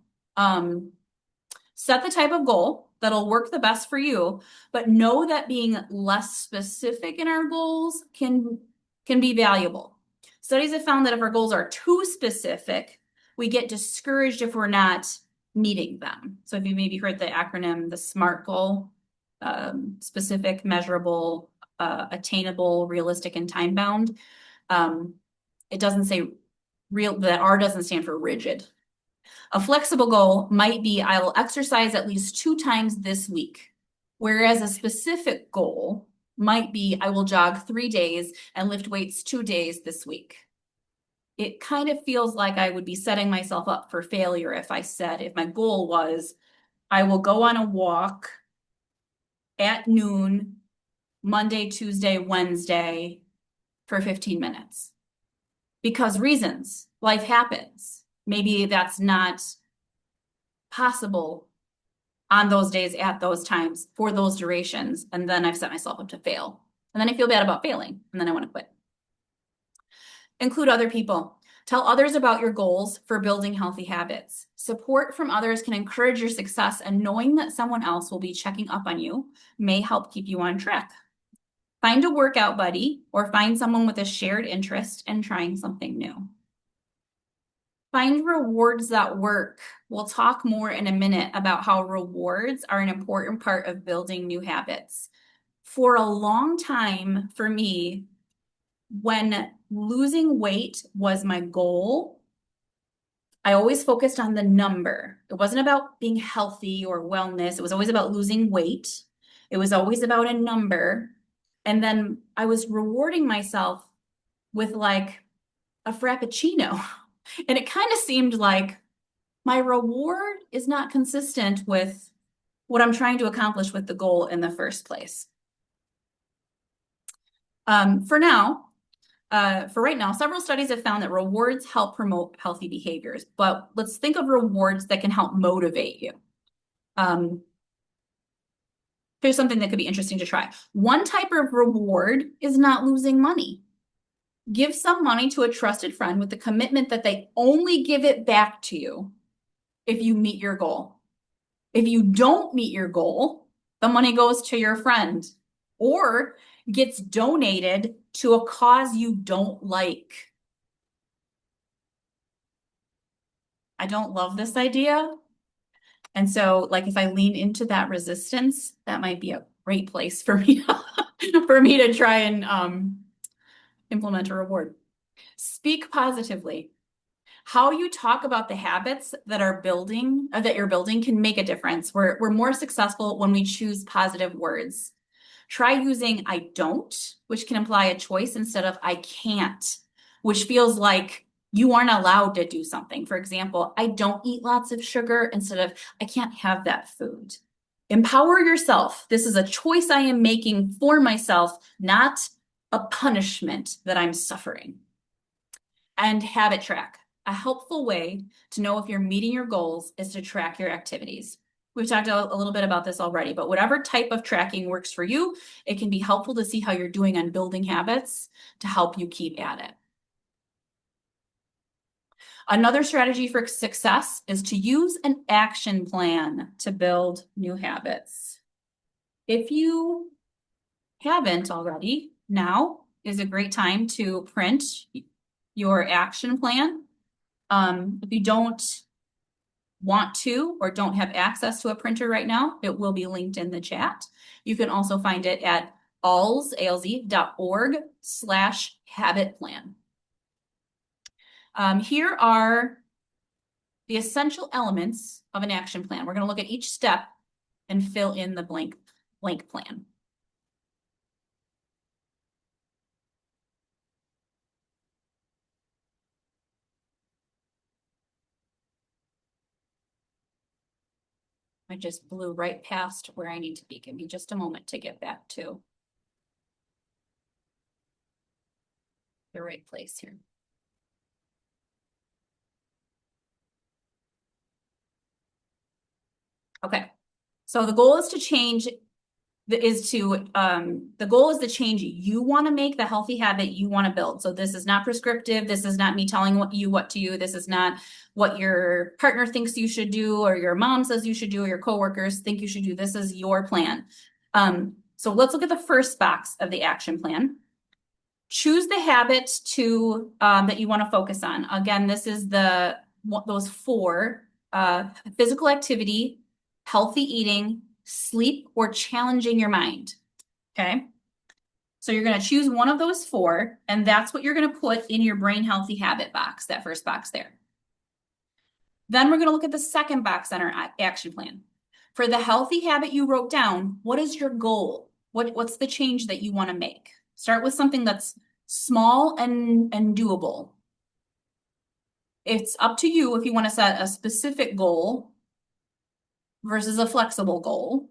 Set the type of goal that'll work the best for you, but know that being less specific in our goals can be valuable. Studies have found that if our goals are too specific, we get discouraged if we're not meeting them. So if you maybe heard the acronym, the SMART goal, specific, measurable, attainable, realistic, and time-bound. It doesn't say that R doesn't stand for rigid. A flexible goal might be, I will exercise at least 2 times this week. Whereas a specific goal might be, I will jog 3 days and lift weights 2 days this week. It kind of feels like I would be setting myself up for failure if my goal was, I will go on a walk at noon, Monday, Tuesday, Wednesday for 15 minutes. Because reasons, life happens. Maybe that's not possible on those days, at those times, for those durations, and then I've set myself up to fail. And then I feel bad about failing, and then I want to quit. Include other people. Tell others about your goals for building healthy habits. Support from others can encourage your success, and knowing that someone else will be checking up on you may help keep you on track. Find a workout buddy or find someone with a shared interest in trying something new. Find rewards that work. We'll talk more in a minute about how rewards are an important part of building new habits. For a long time, for me, when losing weight was my goal, I always focused on the number. It wasn't about being healthy or wellness. It was always about losing weight. It was always about a number. And then I was rewarding myself with like a Frappuccino. And it kind of seemed like my reward is not consistent with what I'm trying to accomplish with the goal in the first place. For right now, several studies have found that rewards help promote healthy behaviors, but let's think of rewards that can help motivate you. Here's something that could be interesting to try. One type of reward is not losing money. Give some money to a trusted friend with the commitment that they only give it back to you if you meet your goal. If you don't meet your goal, the money goes to your friend or gets donated to a cause you don't like. I don't love this idea. And so, like, if I lean into that resistance, that might be a great place for me to try and implement a reward. Speak positively. How you talk about the habits that you're building can make a difference. We're more successful when we choose positive words. Try using I don't, which can imply a choice, instead of I can't, which feels like you aren't allowed to do something. For example, I don't eat lots of sugar, instead of I can't have that food. Empower yourself. This is a choice I am making for myself, not a punishment that I'm suffering. And habit track. A helpful way to know if you're meeting your goals is to track your activities. We've talked a little bit about this already, but whatever type of tracking works for you, it can be helpful to see how you're doing on building habits to help you keep at it. Another strategy for success is to use an action plan to build new habits. If you haven't already, now is a great time to print your action plan. If you don't want to or don't have access to a printer right now, it will be linked in the chat. You can also find it at alz.org/habit plan. Here are the essential elements of an action plan. We're going to look at each step and fill in the blank plan. I just blew right past where I need to be. Give me just a moment to get back to the right place here. Okay, so the goal is to change the goal is the change you want to make, the healthy habit you want to build. So this is not prescriptive. This is not me telling what to do. This is not what your partner thinks you should do, or your mom says you should do, or your coworkers think you should do. This is your plan. So let's look at the first box of the action plan. Choose the habit that you want to focus on. Again, this is those 4: physical activity, healthy eating, sleep, or challenging your mind. Okay. So you're going to choose one of those 4, and that's what you're going to put in your brain healthy habit box, that first box there. Then we're going to look at the second box on our action plan. For the healthy habit you wrote down, what is your goal? What's the change that you want to make? Start with something that's small and doable. It's up to you if you want to set a specific goal versus a flexible goal.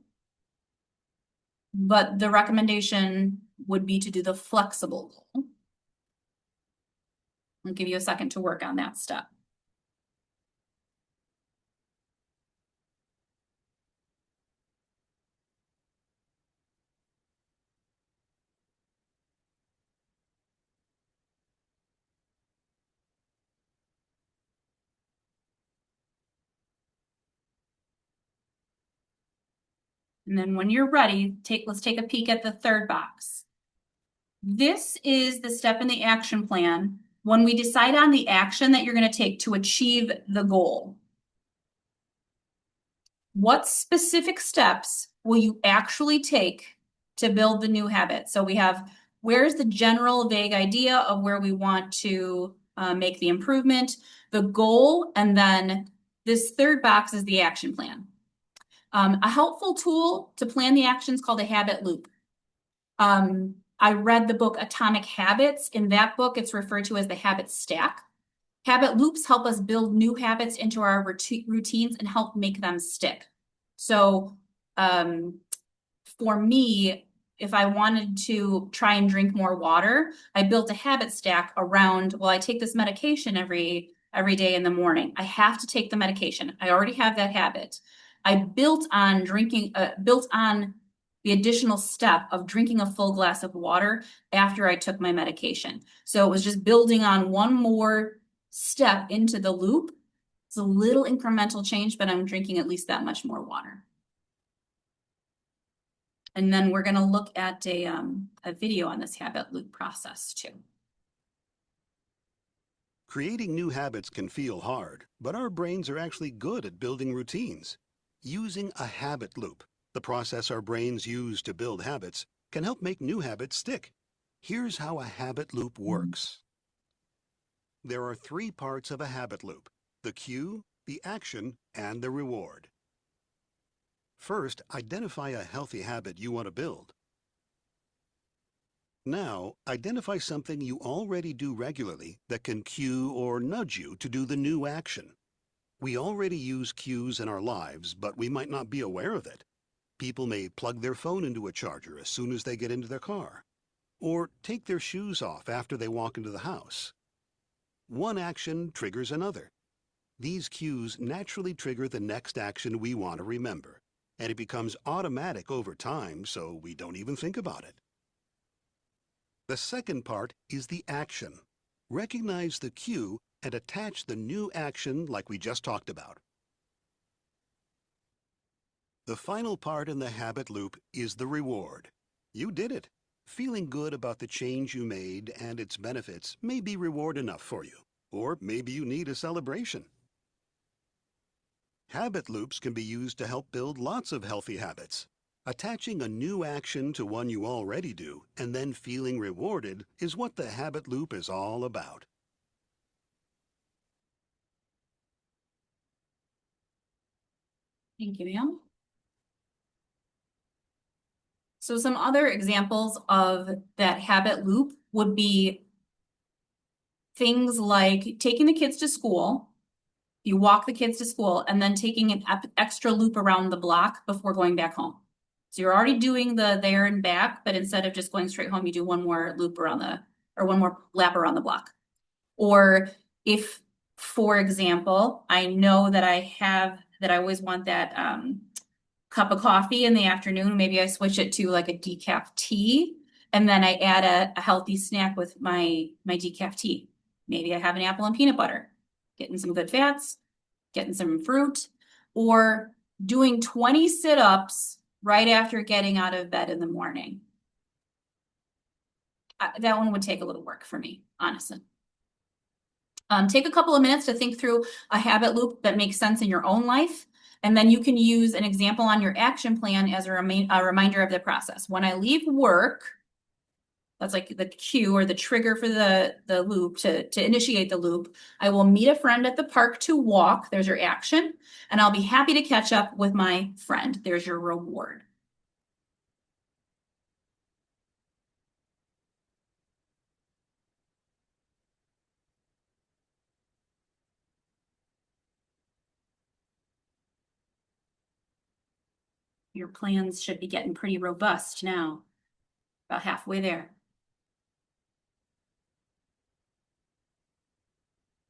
But the recommendation would be to do the flexible goal. I'll give you a second to work on that step. And then when you're ready, let's take a peek at the third box. This is the step in the action plan when we decide on the action that you're going to take to achieve the goal. What specific steps will you actually take to build the new habit? So we have, where's the general vague idea of where we want to make the improvement, the goal, and then this third box is the action plan. A helpful tool to plan the actions called a habit loop. I read the book Atomic Habits. In that book, it's referred to as the habit stack. Habit loops help us build new habits into our routines and help make them stick. So for me, if I wanted to try and drink more water, I built a habit stack around, well, I take this medication every day in the morning. I have to take the medication. I already have that habit. I built on the additional step of drinking a full glass of water after I took my medication. So it was just building on one more step into the loop. It's a little incremental change, but I'm drinking at least that much more water. And then we're going to look at a video on this habit loop process too. Creating new habits can feel hard, but our brains are actually good at building routines. Using a habit loop, the process our brains use to build habits, can help make new habits stick. Here's how a habit loop works. There are 3 parts of a habit loop: the cue, the action, and the reward. First, identify a healthy habit you want to build. Now, identify something you already do regularly that can cue or nudge you to do the new action. We already use cues in our lives, but we might not be aware of it. People may plug their phone into a charger as soon as they get into their car, or take their shoes off after they walk into the house. One action triggers another. These cues naturally trigger the next action we want to remember, and it becomes automatic over time, so we don't even think about it. The second part is the action. Recognize the cue and attach the new action like we just talked about. The final part in the habit loop is the reward. You did it. Feeling good about the change you made and its benefits may be reward enough for you, or maybe you need a celebration. Habit loops can be used to help build lots of healthy habits. Attaching a new action to one you already do and then feeling rewarded is what the habit loop is all about. Thank you, ma'am. So some other examples of that habit loop would be things like taking the kids to school. You walk the kids to school and then taking an extra loop around the block before going back home. So you're already doing the there and back, but instead of just going straight home, you do one more loop around or one more lap around the block. Or if, for example, I know that I always want that cup of coffee in the afternoon, maybe I switch it to like a decaf tea, and then I add a healthy snack with my decaf tea. Maybe I have an apple and peanut butter, getting some good fats, getting some fruit, or doing 20 sit-ups right after getting out of bed in the morning. That one would take a little work for me, honestly. Take a couple of minutes to think through a habit loop that makes sense in your own life, and then you can use an example on your action plan as a reminder of the process. When I leave work, that's like the cue or the trigger for the loop to initiate the loop. I will meet a friend at the park to walk. There's your action. And I'll be happy to catch up with my friend. There's your reward. Your plans should be getting pretty robust now. About halfway there.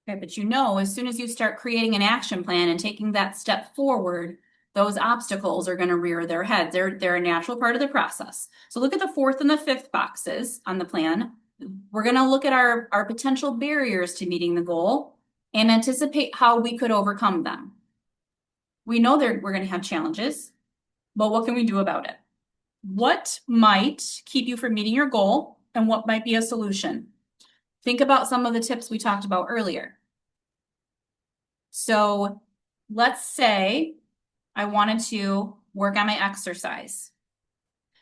Okay, but as soon as you start creating an action plan and taking that step forward, those obstacles are going to rear their heads. They're a natural part of the process. So look at the 4th and the 5th boxes on the plan. We're going to look at our potential barriers to meeting the goal and anticipate how we could overcome them. We know we're going to have challenges, but what can we do about it? What might keep you from meeting your goal, and what might be a solution? Think about some of the tips we talked about earlier. So let's say I wanted to work on my exercise.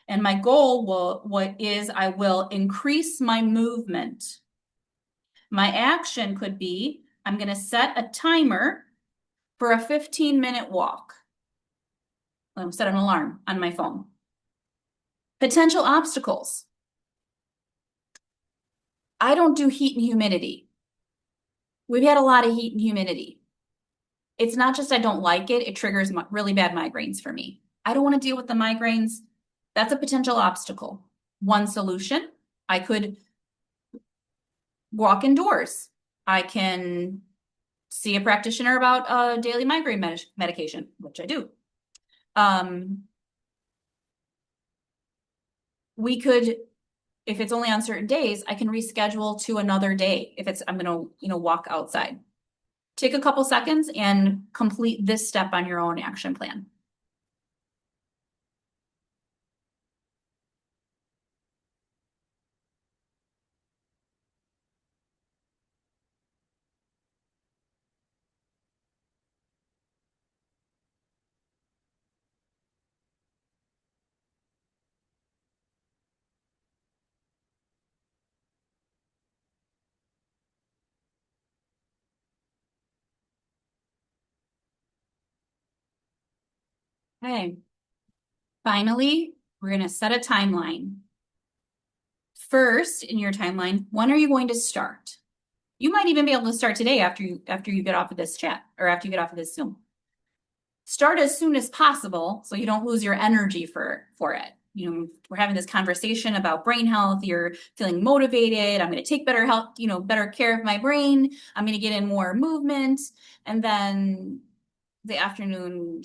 And my goal I will increase my movement. My action could be, I'm going to set a timer for a 15-minute walk. I'll set an alarm on my phone. Potential obstacles. I don't do heat and humidity. We've had a lot of heat and humidity. It's not just I don't like it, it triggers really bad migraines for me. I don't want to deal with the migraines. That's a potential obstacle. One solution, I could walk indoors. I can see a practitioner about daily migraine medication, which I do. We could, if it's only on certain days, I can reschedule to another day if I'm going to, walk outside. Take a couple seconds and complete this step on your own action plan. Okay. Finally, we're going to set a timeline. First, in your timeline, when are you going to start? You might even be able to start today after you get off of this chat or after you get off of this Zoom. Start as soon as possible so you don't lose your energy for it. We're having this conversation about brain health. You're feeling motivated. I'm going to take better health, better care of my brain. I'm going to get in more movement. And then the afternoon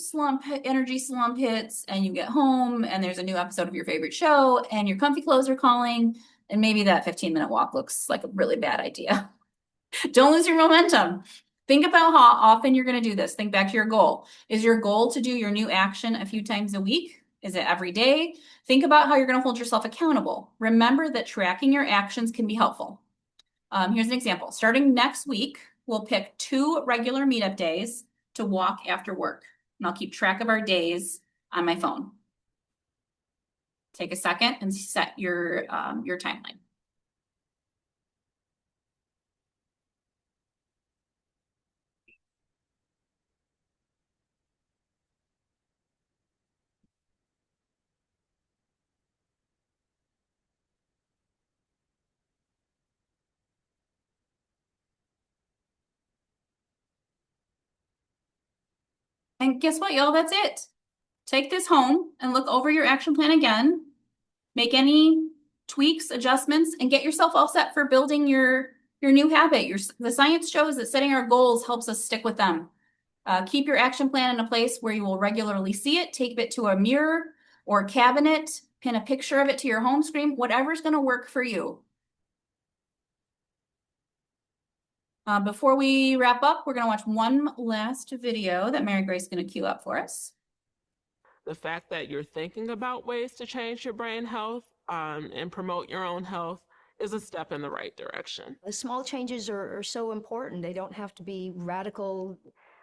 energy slump hits, and you get home and there's a new episode of your favorite show and your comfy clothes are calling. And maybe that 15-minute walk looks like a really bad idea. Don't lose your momentum. Think about how often you're going to do this. Think back to your goal. Is your goal to do your new action a few times a week? Is it every day? Think about how you're going to hold yourself accountable. Remember that tracking your actions can be helpful. Here's an example. Starting next week, we'll pick 2 regular meetup days to walk after work. And I'll keep track of our days on my phone. Take a second and set your timeline. And guess what, y'all? That's it. Take this home and look over your action plan again. Make any tweaks, adjustments, and get yourself all set for building your new habit. The science shows that setting our goals helps us stick with them. Keep your action plan in a place where you will regularly see it. Take it to a mirror or cabinet, pin a picture of it to your home screen, whatever's going to work for you. Before we wrap up, we're going to watch one last video that Mary Grace is going to queue up for us. The fact that you're thinking about ways to change your brain health and promote your own health is a step in the right direction. The small changes are so important. They don't have to be radical,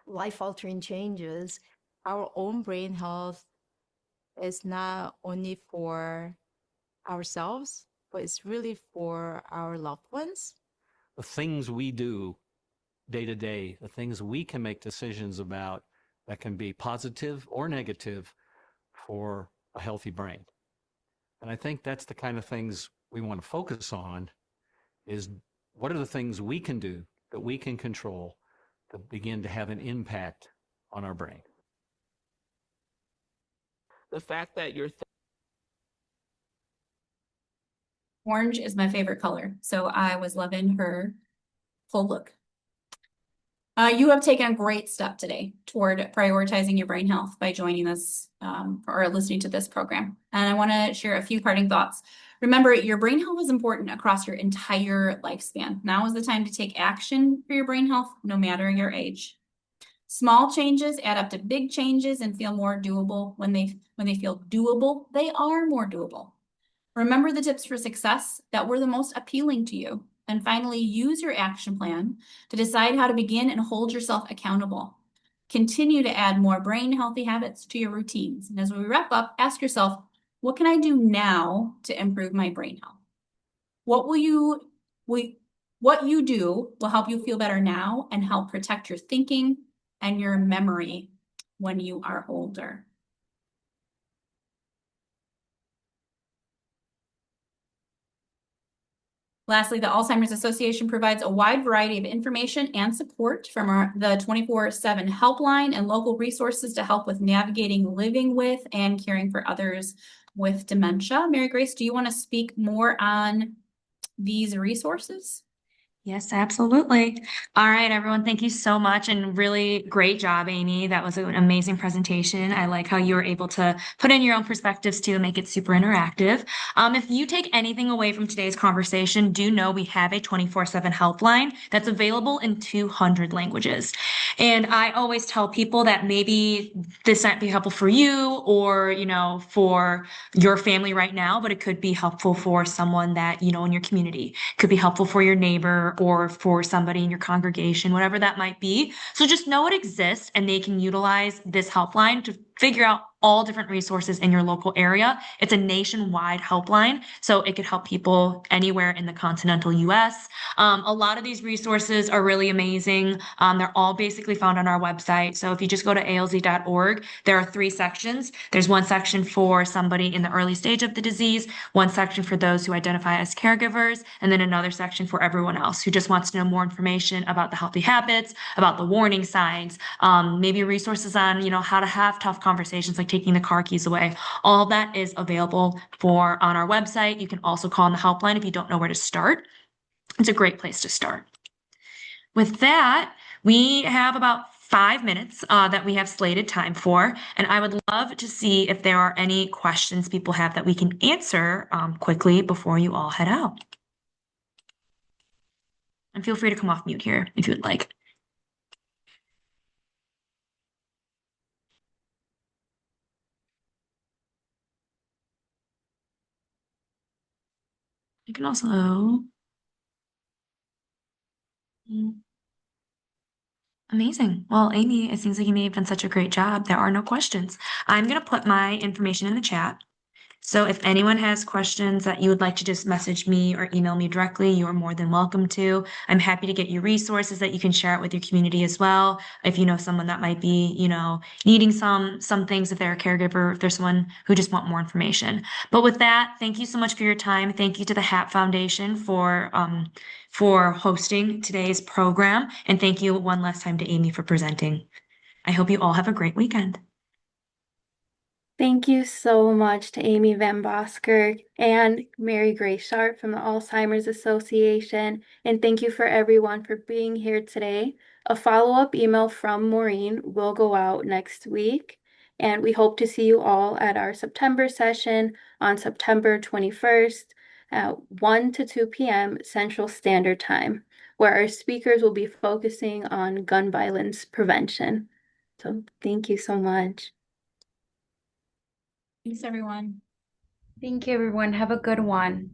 life-altering changes. Our own brain health is not only for ourselves, but it's really for our loved ones. The things we do day to day, the things we can make decisions about that can be positive or negative for a healthy brain. And I think that's the kind of things we want to focus on, is what are the things we can do that we can control to begin to have an impact on our brain. The fact that you're Orange is my favorite color, so I was loving her full look. You have taken a great step today toward prioritizing your brain health by joining us or listening to this program. And I want to share a few parting thoughts. Remember, your brain health is important across your entire lifespan. Now is the time to take action for your brain health, no matter your age. Small changes add up to big changes and feel more doable. When they feel doable, they are more doable. Remember the tips for success that were the most appealing to you. And finally, use your action plan to decide how to begin and hold yourself accountable. Continue to add more brain healthy habits to your routines. And as we wrap up, ask yourself, what can I do now to improve my brain health? What you do will help you feel better now and help protect your thinking and your memory when you are older. Lastly, the Alzheimer's Association provides a wide variety of information and support from the 24/7 helpline and local resources to help with navigating living with and caring for others with dementia. Mary Grace, do you want to speak more on these resources? Yes, absolutely. All right, everyone. Thank you so much. And really great job, Amy. That was an amazing presentation. I like how you were able to put in your own perspectives too and make it super interactive. If you take anything away from today's conversation, do know we have a 24/7 helpline that's available in 200 languages. And I always tell people that maybe this might be helpful for you or, for your family right now, but it could be helpful for someone that, in your community. It could be helpful for your neighbor or for somebody in your congregation, whatever that might be. So just know it exists and they can utilize this helpline to figure out all different resources in your local area. It's a nationwide helpline, so it could help people anywhere in the continental US. A lot of these resources are really amazing. They're all basically found on our website. So if you just go to alz.org, there are 3 sections. There's one section for somebody in the early stage of the disease, one section for those who identify as caregivers, and then another section for everyone else who just wants to know more information about the healthy habits, about the warning signs, maybe resources on, how to have tough conversations like taking the car keys away. All that is available on our website. You can also call on the helpline if you don't know where to start. It's a great place to start. With that, we have about 5 minutes that we have slated time for, and I would love to see if there are any questions people have that we can answer quickly before you all head out. And feel free to come off mute here if you would like. You can also... Amazing. Well, Amy, it seems like you may have done such a great job. There are no questions. I'm going to put my information in the chat. So if anyone has questions that you would like to just message me or email me directly, you are more than welcome to. I'm happy to get you resources that you can share it with your community as well. If you know someone that might be, needing some things, if they're a caregiver, if there's someone who just want more information. But with that, thank you so much for your time. Thank you to the HAP Foundation for hosting today's program. And thank you one last time to Amy for presenting. I hope you all have a great weekend. Thank you so much to Amy VanBoskerck and Mary Grace Sharp from the Alzheimer's Association. And thank you for everyone for being here today. A follow-up email from Maureen will go out next week. And we hope to see you all at our September session on September 21st at 1 to 2 p.m. Central Standard Time, where our speakers will be focusing on gun violence prevention. So thank you so much. Thanks, everyone. Thank you, everyone. Have a good one.